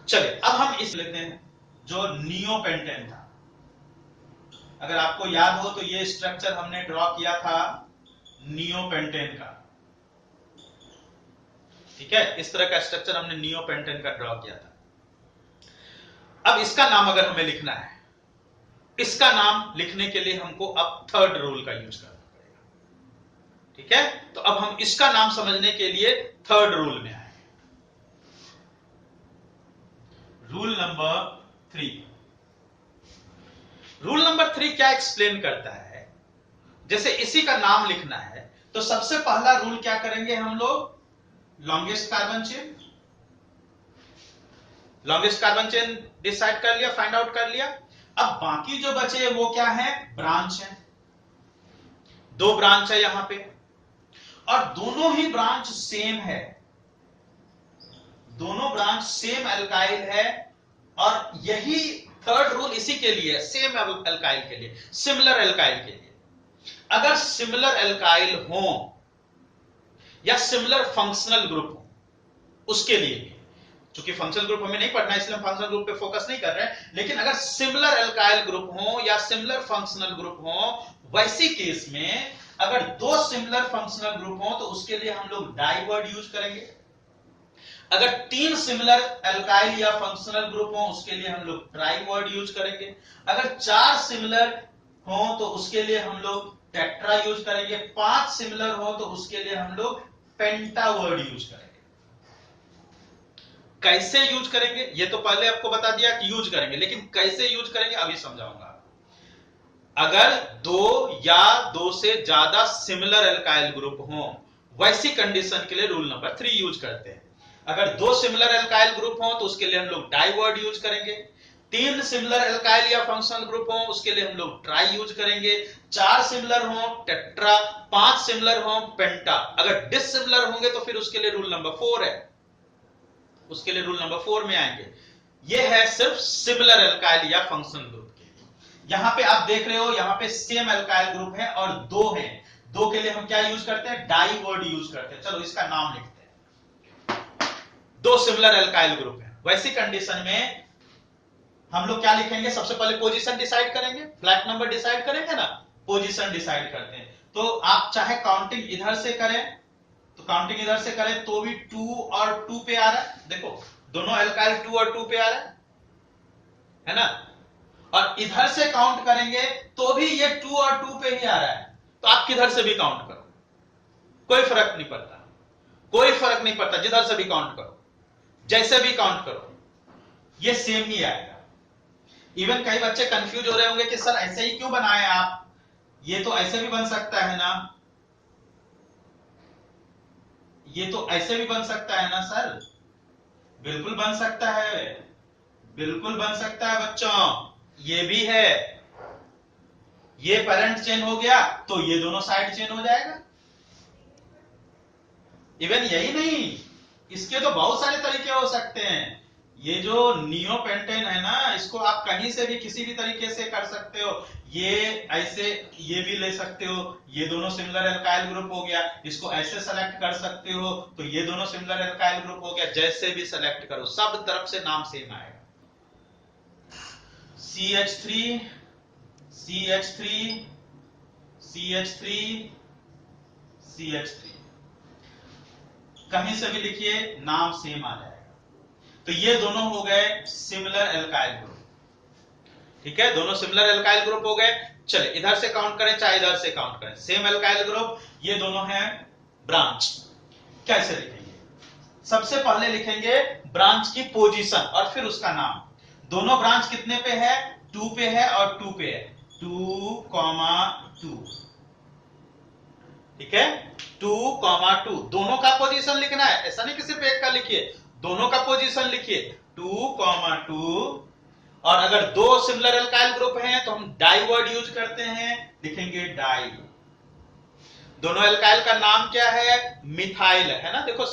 चलिए अब हम इस लेते हैं जो नियोपेंटेन था। अगर आपको याद हो तो ये स्ट्रक्चर हमने ड्रॉ किया था नियोपेंटेन का, ठीक है, इस तरह का स्ट्रक्चर हमने नियोपेंटेन का ड्रॉ किया था। अब इसका नाम अगर हमें लिखना है, इसका नाम लिखने के लिए हमको अब थर्ड रूल का यूज करना पड़ेगा। ठीक है, तो अब हम इसका नाम समझने के लिए थर्ड रूल में आए। Rule number 3। रूल नंबर 3 क्या एक्सप्लेन करता है, जैसे इसी का नाम लिखना है तो सबसे पहला रूल क्या करेंगे हम लोग, longest carbon chain. Longest carbon chain decide कर लिया, फाइंड आउट कर लिया। अब बाकी जो बचे वो क्या है, ब्रांच है। 2 ब्रांच है यहां पे और दोनों ही ब्रांच सेम है, दोनों ब्रांच सेम एल्काइल है। और यही थर्ड रूल इसी के लिए, सेम एल्काइल के लिए, सिमिलर एल्काइल के लिए। अगर सिमिलर एल्काइल हो या सिमिलर फंक्शनल ग्रुप हो उसके लिए भी, चूंकि फंक्शनल ग्रुप हमें नहीं पढ़ना है इसलिए हम फंक्शनल ग्रुप पे फोकस नहीं कर रहे हैं, लेकिन अगर सिमिलर एल्काइल ग्रुप हो या सिमिलर फंक्शनल ग्रुप हो, वैसी केस में अगर 2 सिमिलर फंक्शनल ग्रुप हो तो उसके लिए हम लोग डाई वर्ड यूज करेंगे। अगर 3 सिमिलर एल्काइल या फंक्शनल ग्रुप हो उसके लिए हम लोग ट्राई वर्ड यूज करेंगे। अगर 4 सिमिलर हो तो उसके लिए हम लोग टेट्रा यूज करेंगे। 5 सिमिलर हो तो उसके लिए हम लोग पेंटा वर्ड यूज करेंगे। कैसे यूज करेंगे ये तो पहले आपको बता दिया कि यूज करेंगे, लेकिन कैसे यूज करेंगे अभी समझाऊंगा। अगर 2 या 2 से ज्यादा सिमिलर एल्काइल ग्रुप हो, वैसी कंडीशन के लिए रूल नंबर 3 यूज करते हैं। अगर 2 सिमिलर एल्काइल ग्रुप हो तो उसके लिए हम लोग डाई वर्ड यूज करेंगे। 3 सिमिलर एल्काइल या फंक्शनल ग्रुप हो उसके लिए हम लोग ट्राई यूज करेंगे। 4 सिमिलर हो टेट्रा, 5 सिमिलर हो पेंटा। अगर डिसिमिलर होंगे तो फिर उसके लिए रूल नंबर 4 है, उसके लिए रूल नंबर 4 में आएंगे। ये है सिर्फ सिमिलर एल्काइल या फंक्शनल ग्रुप के लिए। यहां पे आप देख रहे हो, यहां पे सेम एल्काइल ग्रुप है और 2 है, 2 के लिए हम क्या यूज करते हैं, डाई वर्ड यूज करते हैं। चलो इसका नाम लिखते हैं। 2 सिमिलर एल्काइल ग्रुप है, वैसी कंडीशन में हम लोग क्या लिखेंगे, सबसे पहले पोजीशन डिसाइड करेंगे, फ्लैट नंबर डिसाइड करेंगे ना, पोजीशन डिसाइड करते हैं। तो आप चाहे काउंटिंग इधर से करें तो काउंटिंग इधर से करें तो भी 2 और 2 पे आ रहा है। देखो दोनों एल्काइल 2 और 2 पे आ रहा है ना। और इधर से काउंट करेंगे तो भी ये 2 और 2 पे ही आ रहा है। तो आप किधर से भी काउंट करो, कोई फर्क नहीं पड़ता, कोई फर्क नहीं पड़ता, जिधर से भी काउंट करो, जैसे भी काउंट करो, ये सेम ही आएगा। इवन कई बच्चे कंफ्यूज हो रहे होंगे कि सर ऐसे ही क्यों बनाए आप, ये तो ऐसे भी बन सकता है ना, ये तो ऐसे भी बन सकता है ना सर। बिल्कुल बन सकता है, बिल्कुल बन सकता है बच्चों, ये भी है। ये पेरेंट चेन हो गया तो ये दोनों साइड चेन हो जाएगा। इवन यही नहीं, इसके तो बहुत सारे तरीके हो सकते हैं। ये जो नियोपेंटेन है ना, इसको आप कहीं से भी किसी भी तरीके से कर सकते हो। ये ऐसे, ये भी ले सकते हो, ये दोनों सिमिलर एल्काइल ग्रुप हो गया, इसको ऐसे सेलेक्ट कर सकते हो तो ये दोनों सिमिलर एल्काइल ग्रुप हो गया। जैसे भी सेलेक्ट करो सब तरफ से नाम सेम आएगा। CH3 CH3 CH3 CH3, कहीं से भी लिखिए नाम सेम आ जाएगा। तो ये दोनों हो गए सिमिलर एल्काइल ग्रुप, ठीक है, दोनों सिमिलर एल्काइल ग्रुप हो गए। चले इधर से काउंट करें चाहे इधर से काउंट करें, सेम एल्काइल ग्रुप, ये दोनों हैं ब्रांच। कैसे लिखेंगे, सबसे पहले लिखेंगे ब्रांच की पोजीशन और फिर उसका नाम। दोनों ब्रांच कितने पे है, 2 पे है और 2 पे है, 2,2, ठीक है, 2,2 दोनों का पोजीशन लिखना है, ऐसा नहीं कि सिर्फ एक का लिखिए, दोनों का पोजीशन लिखिए 2,2। और अगर 2 सिमिलर एल्काइल ग्रुप हैं तो हम डाई वर्ड यूज करते हैं, लिखेंगे डाई। दोनों एल्काइल का नाम क्या है, मिथाइल है ना। देखो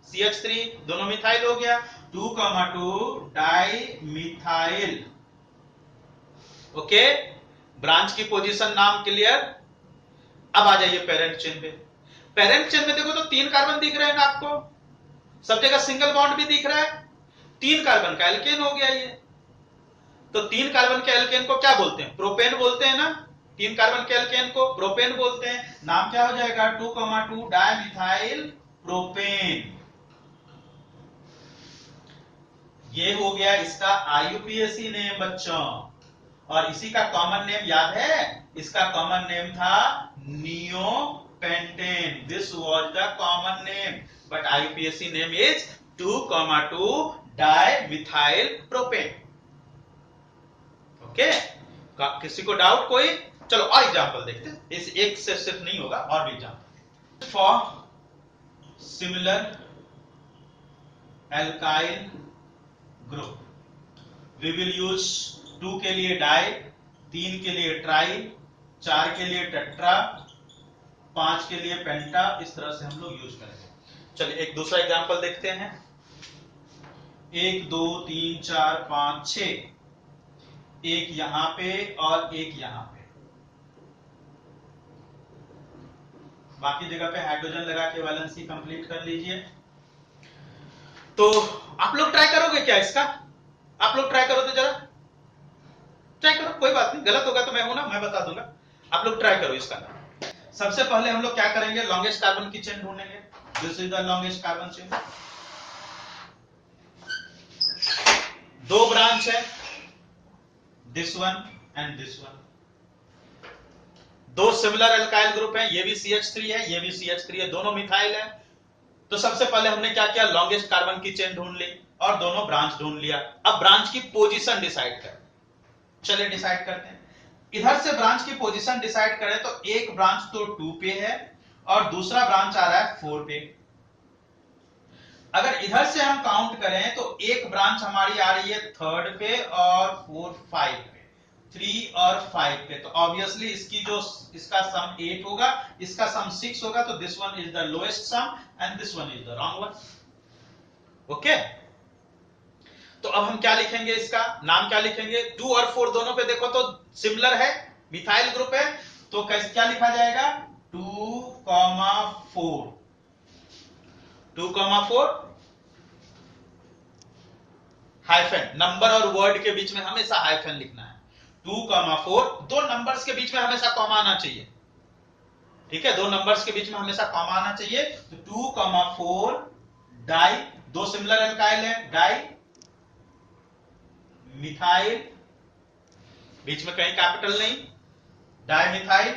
CH3 दोनों मिथाइल हो गया, 2,2 डाई मिथाइल। ओके, ब्रांच की पोजीशन नाम क्लियर। अब आ जाइए पेरेंट चेन पे। पेरेंट चेन में देखो तो 3 कार्बन दिख रहे हैं ना आपको, सब जगह सिंगल बॉन्ड भी दिख रहा है, 3 कार्बन का एल्केन हो गया ये। तो 3 कार्बन के एल्केन को क्या बोलते हैं, प्रोपेन बोलते हैं ना। 3 कार्बन के एल्केन को प्रोपेन बोलते हैं। नाम क्या हो जाएगा, 2,2 डाइमिथाइल प्रोपेन। ये हो गया इसका IUPAC नेम बच्चों। और इसी का कॉमन नेम याद है, इसका कॉमन नेम था neopentane. pentane. This was the common name, but IUPAC name is 2,2 dimethyl propane. Okay, किसी को डाउट कोई? चलो और एग्जांपल देखते हैं, इस एक से सिर्फ नहीं होगा, और भी example. For similar alkyl group we will use 2 के लिए डाई, 3 के लिए ट्राई, 4 के लिए टेट्रा, 5 के लिए पेंटा. इस तरह से हम लोग यूज करेंगे. चलिए एक दूसरा एग्जांपल देखते हैं. 1 2 3 4 5 6, एक यहां पे और एक यहां पे. बाकी जगह पे हाइड्रोजन लगा के वैलेंसी कंप्लीट कर लीजिए. तो आप लोग ट्राई करोगे क्या इसका? आप लोग ट्राई करो तो जरा ट्राई करो, कोई बात नहीं, गलत होगा तो मैं हूं ना, मैं बता दूंगा. आप लोग ट्राई करो इसका. सबसे पहले हम लोग क्या करेंगे, लॉन्गेस्ट कार्बन की चेन ढूंढेंगे. This is the longest carbon chain. 2 branch है, this one and this one. 2 similar alkyl group है, ये भी CH3 है, ये भी CH3 है, दोनों मिथाइल है. तो सबसे पहले हमने क्या किया, लॉन्गेस्ट कार्बन की चेन ढूंढ ली और दोनों ब्रांच ढूंढ लिया. अब ब्रांच की पोजीशन डिसाइड करें. चलिए डिसाइड करते हैं. इधर से ब्रांच की पोजीशन डिसाइड करें तो एक ब्रांच तो 2 पे है और दूसरा ब्रांच आ रहा है 4 पे. अगर इधर से हम काउंट करें तो एक ब्रांच हमारी आ रही है 3rd पे और 4 5 पे, 3 और 5 पे. तो ऑब्वियसली इसका सम 8 होगा, इसका सम 6 होगा. तो this one is the lowest sum and this one is the wrong one. Okay, तो अब हम क्या लिखेंगे, इसका नाम क्या लिखेंगे? 2 और 4 दोनों पे देखो तो सिमिलर है, मिथाइल ग्रुप है. तो कैसे क्या लिखा जाएगा? 2,4. 2,4 हाइफन, नंबर और वर्ड के बीच में हमेशा हाइफन लिखना है. 2,4, 2 नंबर्स के बीच में हमेशा कॉमा आना चाहिए. ठीक है, 2 नंबर्स के बीच में हमेशा कॉमा आना चाहिए. तो 2,4 डाई, 2 सिमिलर एल्काइल है, डाई मिथाइल, बीच में कहीं कैपिटल नहीं, डाई मिथाइल.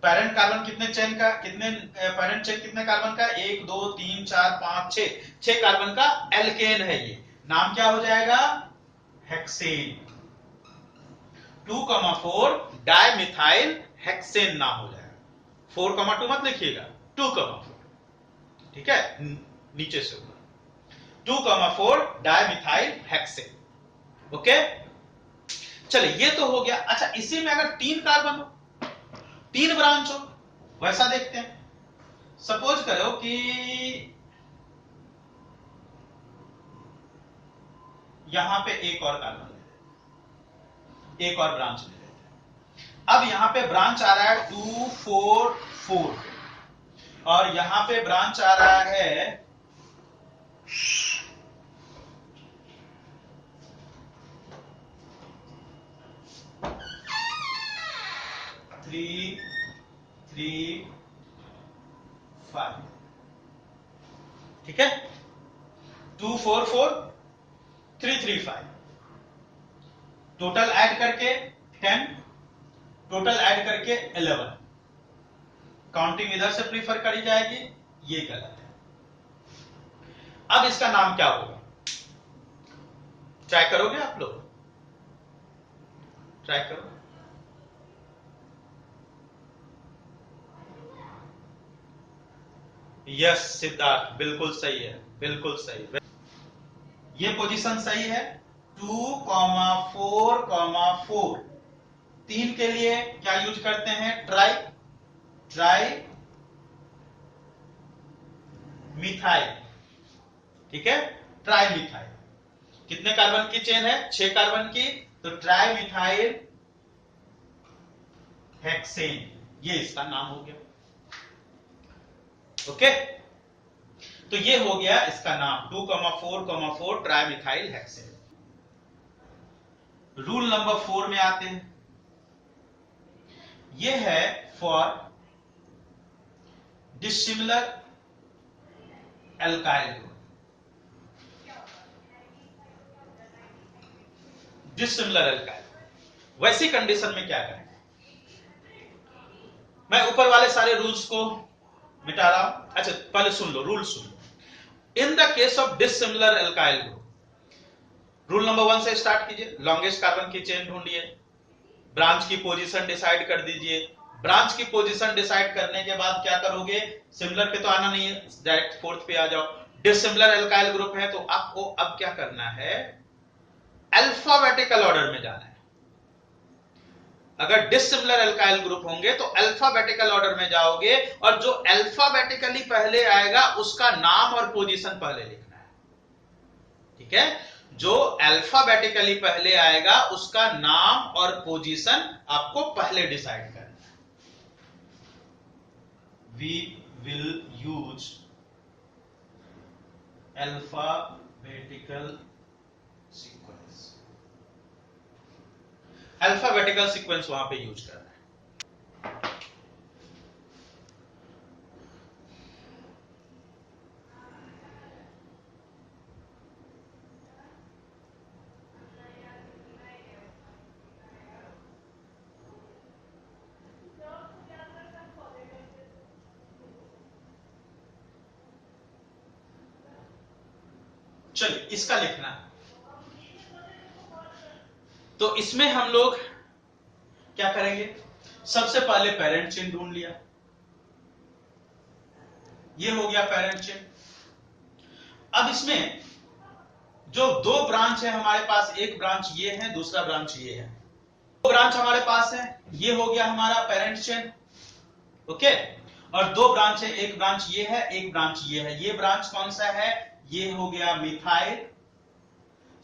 पेरेंट कार्बन कितने चेन का, कितने पेरेंट चेन कितने कार्बन का? 1 2 3 4 5 6, 6 कार्बन का एल्केन है. ये नाम क्या हो जाएगा? हेक्सेन. 2,4 डाइमिथाइल हेक्सेन नाम हो जाएगा. 4,2 मत लिखिएगा, 2,4. ठीक है, नीचे से ऊपर 2,4 डाइमिथाइल हेक्सेन. ओके, चलिए ये तो हो गया. अच्छा, इसी में अगर 3 कार्बन हो, 3 ब्रांच हो, वैसा देखते हैं. सपोज करो कि यहां पे एक और कार्बन ले लेते हैं, एक और ब्रांच ले लेते हैं. अब यहां पे ब्रांच आ रहा है 2 4 4 और यहां पे ब्रांच आ रहा है 3 3 5. ठीक है, 2 4 4 3 3 5. टोटल ऐड करके 10, टोटल ऐड करके 11. काउंटिंग इधर से प्रीफर करी जाएगी, ये गलत है. अब इसका नाम क्या होगा? ट्राई करोगे आप लोग? ट्राई करो. यस सिद्धार्थ, बिल्कुल सही है, बिल्कुल सही. ये पोजीशन सही है. 2,4,4. 3 के लिए क्या यूज करते हैं? Try, tri methyl. ठीक है, ट्राई मिथाइल. कितने कार्बन की चेन है? 6 कार्बन की. तो ट्राई मिथाइल हेक्सेन, ये इसका नाम हो गया. ओके, तो ये हो गया इसका नाम 2,4,4 ट्राइमिथाइल हेक्सेन. रूल नंबर 4 में आते हैं. ये है for dissimilar alkyl group. Dissimilar alkyl, वैसी कंडीशन में क्या करें? मैं ऊपर वाले सारे रूल्स को मिटा रहा हूं। अच्छा पहले सुन लो, रूल सुन लो। In the case of dissimilar alkyl group, rule number 1 से स्टार्ट कीजिए। लॉन्गेस्ट कार्बन की चेन ढूंढिए, ब्रांच की पोजीशन डिसाइड कर दीजिए। ब्रांच की पोजीशन डिसाइड करने के बाद क्या करोगे, सिमिलर पे तो आना नहीं है, डायरेक्ट फोर्थ पे आ जाओ। डिसिमिलर एल्काइल ग्रुप है तो आपको अब क्या करना है, अल्फाबेटिकल ऑर्डर में जाना है। अगर डिसिमिलर एल्काइल ग्रुप होंगे तो अल्फाबेटिकल ऑर्डर में जाओगे, और जो अल्फाबेटिकली पहले आएगा उसका नाम और पोजीशन पहले लिखना है। ठीक है, जो अल्फाबेटिकली पहले आएगा उसका नाम और पोजीशन आपको पहले डिसाइड करना है। We will use alphabetical sequence, alphabetical sequence वहां पे यूज करना है। चलिए इसका लिखना है, तो इसमें हम लोग क्या करेंगे, सबसे पहले पेरेंट चेन ढूंढ लिया, ये हो गया पेरेंट चेन। अब इसमें जो दो ब्रांच है हमारे पास, एक ब्रांच ये है, दूसरा ब्रांच ये है, दो ब्रांच हमारे पास है, ये हो गया हमारा पेरेंट चेन। ओके, और दो ब्रांच है, एक ब्रांच ये है, एक ब्रांच ये है। ये ब्रांच कौन सा है, ये हो गया मिथाइल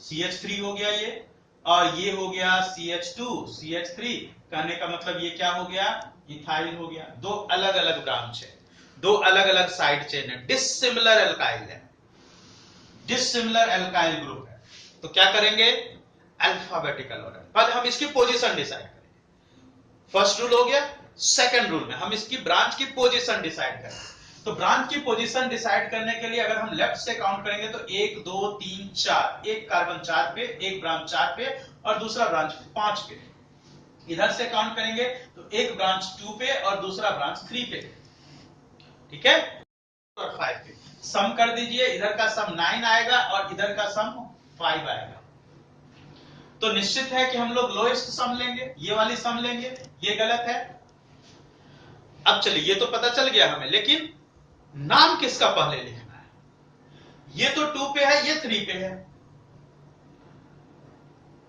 CH3 हो गया ये, और ये हो गया CH2 CH3। कहने का मतलब ये क्या हो गया, इथाइल हो गया। दो अलग अलग ब्रांच है, दो अलग अलग साइड चेन है, डिसिमिलर एल्काइल है, डिसिमिलर एल्काइल ग्रुप है। तो क्या करेंगे, अल्फाबेटिकल ऑर्डर। पहले हम इसकी पोजीशन डिसाइड करेंगे। फर्स्ट रूल हो गया। सेकंड रूल में हम इसकी ब्रांच की पोजीशन डिसाइड करेंगे। तो ब्रांच की पोजीशन डिसाइड करने के लिए अगर हम लेफ्ट से काउंट करेंगे तो 1 2 3 4, एक कार्बन 4 पे, एक ब्रांच 4 पे और दूसरा ब्रांच 5 पे। इधर से काउंट करेंगे तो एक ब्रांच 2 पे और दूसरा ब्रांच 3 पे। ठीक है, और 5 पे सम कर दीजिए, इधर का सम 9 आएगा और इधर का सम 5 आएगा। तो निश्चित है कि हम लोग लोएस्ट सम लेंगे, ये वाली सम लेंगे, ये गलत है। अब चलिए ये तो पता चल गया हमें, लेकिन नाम किसका पहले लिखना है, ये तो 2 पे है, ये 3 पे है,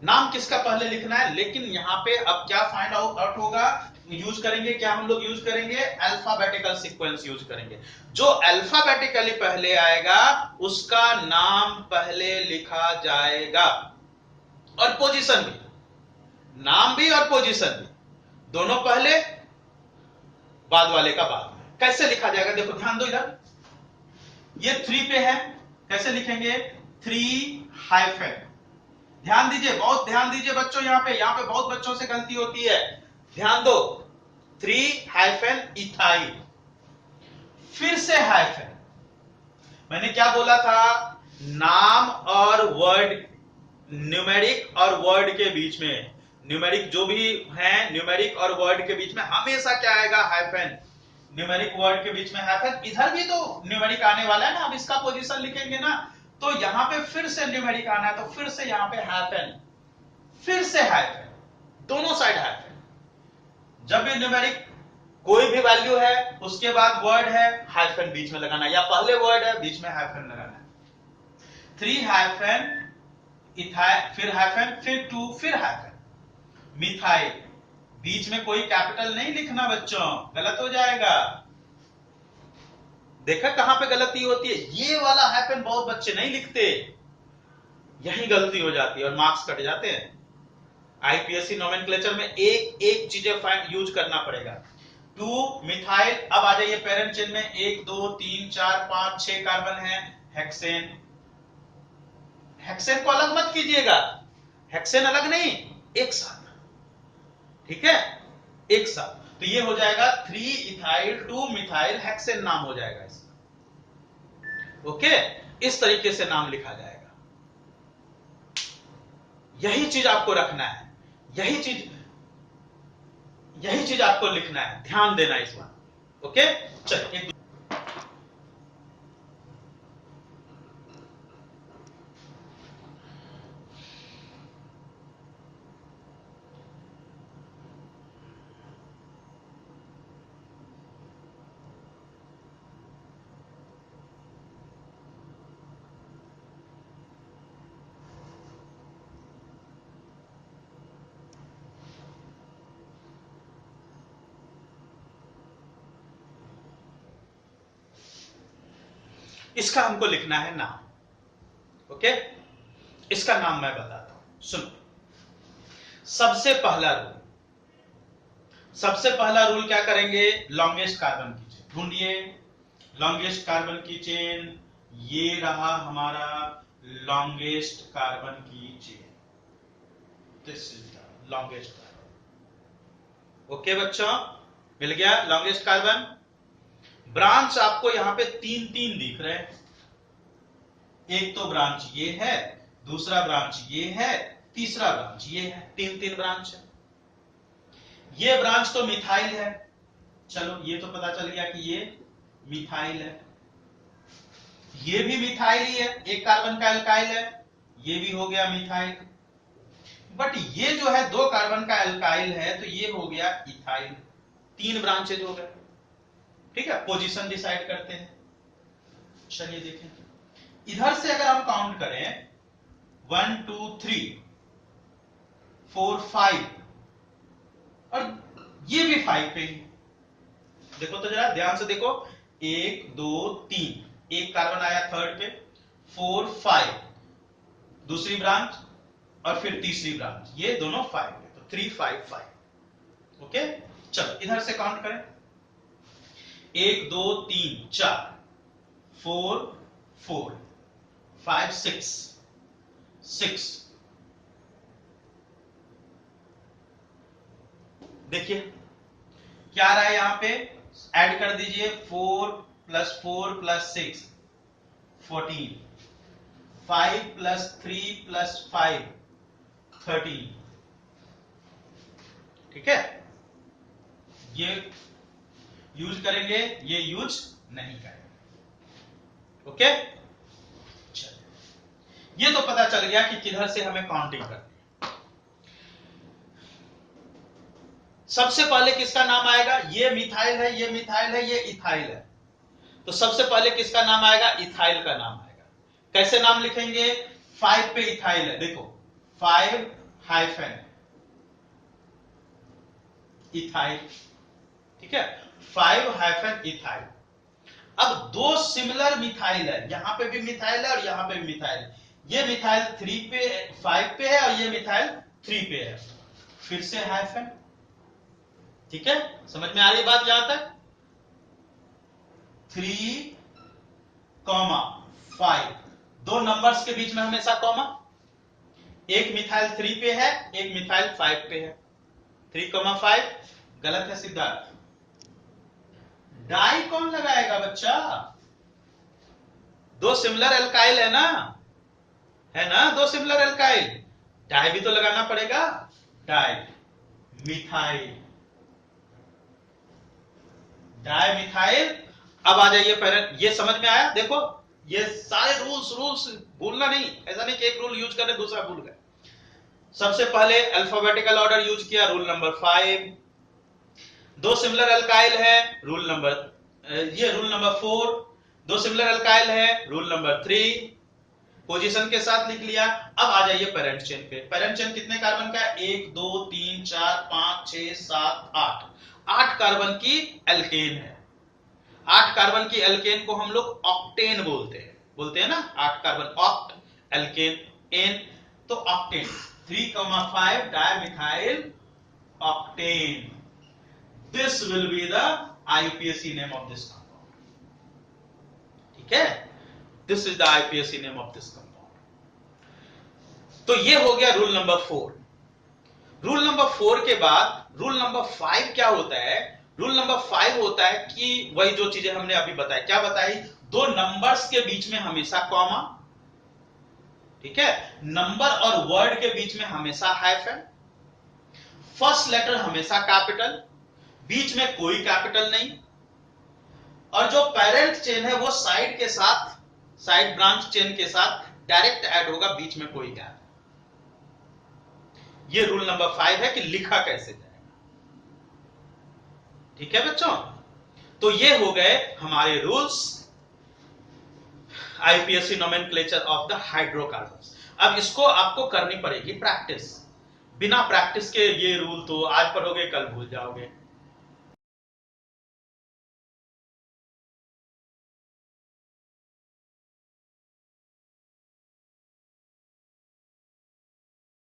नाम किसका पहले लिखना है। लेकिन यहां पे अब क्या फाइंड आउट होगा, यूज करेंगे क्या, हम लोग यूज करेंगे अल्फाबेटिकल सीक्वेंस यूज करेंगे। जो अल्फाबेटिकली पहले आएगा उसका नाम पहले लिखा जाएगा, और पोजीशन भी, नाम भी और पोजीशन भी, दोनों पहले, बाद वाले का बाद में। कैसे लिखा जाएगा, देखो ध्यान दो, इधर ये 3 पे है, कैसे लिखेंगे, 3 हाइफन। ध्यान दीजिए, बहुत ध्यान दीजिए बच्चों, यहां पे बहुत बच्चों से गलती होती है, ध्यान दो। 3 हाइफन इथाइल, फिर से हाइफन। मैंने क्या बोला था, नाम और वर्ड, न्यूमेरिक और वर्ड के बीच में, न्यूमेरिक जो भी है, न्यूमेरिक और वर्ड के बीच में हमेशा क्या आएगा, हाइफन। न्यूमेरिक वर्ड के बीच में हाइफन, इधर भी तो न्यूमेरिक आने वाला है ना, अब इसका पोजीशन लिखेंगे ना, तो यहां पे फिर से न्यूमेरिक आना है, तो फिर से यहां पे हाइफन, फिर से हाइफन, दोनों साइड हाइफन। जब भी न्यूमेरिक कोई भी वैल्यू है उसके बाद वर्ड है, हाइफन बीच में लगाना, या पहले वर्ड है बीच में हाइफन लगाना है। 3 हाइफन इथाइल, फिर हाइफन, फिर 2, फिर हाइफन। मिथाइल, बीच में कोई कैपिटल नहीं लिखना बच्चों, गलत हो जाएगा। देखा कहां पे गलती होती है, ये वाला हाइफन बहुत बच्चे नहीं लिखते, यही गलती हो जाती है और मार्क्स कट जाते हैं। आईपीएससी नोमेनक्लेचर में एक एक चीजें यूज करना पड़ेगा। 2 मिथाइल, अब आ जाइए पेरेंट चेन में, 1 2 3 4 5 6 कार्बन है, हेक्सेन। हेक्सेन को अलग मत कीजिएगा, हेक्सेन अलग नहीं, एक साथ, ठीक है, एक साथ। तो ये हो जाएगा 3 इथाइल 2 मिथाइल हेक्सेन, नाम हो जाएगा इसका। ओके, इस तरीके से नाम लिखा जाएगा। यही चीज आपको रखना है, यही चीज आपको लिखना है, ध्यान देना इस बात। ओके, चलिए इसका हमको लिखना है नाम। ओके, इसका नाम मैं बताता हूं, सुनो। सबसे पहला रूल क्या करेंगे, लॉन्गेस्ट कार्बन की चेन ढूंढिए। लॉन्गेस्ट कार्बन की चेन, ये रहा हमारा लॉन्गेस्ट कार्बन की chain, this is the longest carbon. Okay बच्चों, मिल गया लॉन्गेस्ट कार्बन। ब्रांच आपको यहां पे तीन तीन दिख रहे हैं। एक तो ब्रांच ये है, दूसरा ब्रांच ये है, तीसरा ब्रांच ये है, तीन तीन ब्रांच है। ये ब्रांच तो मिथाइल है, चलो ये तो पता चल गया कि ये मिथाइल है। ये भी मिथाइल ही है, एक कार्बन का एल्काइल है, ये भी हो गया मिथाइल। बट ये जो है दो कार्बन का एल्काइल है, तो ये हो गया इथाइल। तीन ब्रांचेज हो गए। ठीक है, पोजीशन डिसाइड करते हैं। चलिए देखें, इधर से अगर हम काउंट करें 1 2 3 4 5, और ये भी 5 पे ही। देखो तो जरा ध्यान से देखो, 1 2 3, एक कार्बन आया थर्ड पे, 4 5 दूसरी ब्रांच, और फिर तीसरी ब्रांच, ये दोनों 5 पे, तो 3 5 5। ओके, चलो इधर से काउंट करें, 1 2 3 4, 4 4 5 6 6। देखिए क्या आ रहा है यहां पे, ऐड कर दीजिए, 4 + 4 + 6 14, 5 + 3 + 5 13। ठीक है, ये यूज करेंगे, ये यूज नहीं करेंगे। ओके, चलिए ये तो पता चल गया कि किधर से हमें काउंटिंग करनी है। सबसे पहले किसका नाम आएगा, ये मिथाइल है, ये मिथाइल है, ये इथाइल है, तो सबसे पहले किसका नाम आएगा, इथाइल का नाम आएगा। कैसे नाम लिखेंगे, 5 पे इथाइल है, देखो 5 हाइफन इथाइल। ठीक है, 5 हाइफन इथाइल। अब दो सिमिलर मिथाइल है, यहां पे भी मिथाइल है और यहां पे भी मिथाइल है। ये मिथाइल 5 पे है और ये मिथाइल 3 पे है, फिर से हाइफन। ठीक है, समझ में आ रही बात यहां तक, 3, 5, दो नंबर्स के बीच में हमेशा कॉमा। एक मिथाइल 3 पे है, एक मिथाइल 5 पे है, 3, 5। गलत है सिद्धार्थ, डाई कौन लगाएगा बच्चा, दो सिमिलर एल्काइल है ना, दो सिमिलर एल्काइल, डाई भी तो लगाना पड़ेगा। Di methyl, di methyl. अब आ जाइए पेरेंट, ये समझ में आया, देखो ये सारे रूल्स भूलना नहीं, ऐसा नहीं कि एक रूल यूज कर रहे दूसरा भूल गए। सबसे पहले अल्फाबेटिकल ऑर्डर यूज किया, रूल नंबर 5। दो सिमिलर एल्काइल है, रूल नंबर 4। दो सिमिलर एल्काइल है, रूल नंबर 3। पोजीशन के साथ लिख लिया। अब आ जाइए पेरेंट चेन पे। पेरेंट चेन कितने कार्बन का है, 1 2 3 4 5 6 7 8, 8 कार्बन की एल्केन है। 8 कार्बन की एल्केन को हम लोग ऑक्टेन बोलते हैं ना, 8 कार्बन ऑक्ट, एल्केन एन, तो octane. 3, 5 dimethyl octane, this will be the IUPAC name of this compound. ठीक है, this is the IUPAC name of this compound. तो ये हो गया रूल नंबर 4। रूल नंबर 4 के बाद रूल नंबर 5 क्या होता है, रूल नंबर 5 होता है कि वही जो चीजें हमने अभी बताई, क्या बताई, दो नंबर्स के बीच में हमेशा कॉमा। ठीक है, नंबर और वर्ड के बीच में हमेशा हाइफन, फर्स्ट लेटर हमेशा कैपिटल, बीच में कोई कैपिटल नहीं, और जो पेरेंट चेन है वो साइड के साथ, साइड ब्रांच चेन के साथ डायरेक्ट ऐड होगा, बीच में कोई गैप। ये रूल नंबर 5 है कि लिखा कैसे जाएगा। ठीक है बच्चों, तो ये हो गए हमारे rules, IUPAC nomenclature of the hydrocarbons. अब इसको आपको करनी पड़ेगी प्रैक्टिस, बिना प्रैक्टिस के ये रूल तो आज पढ़ोगे कल भूल जाओगे।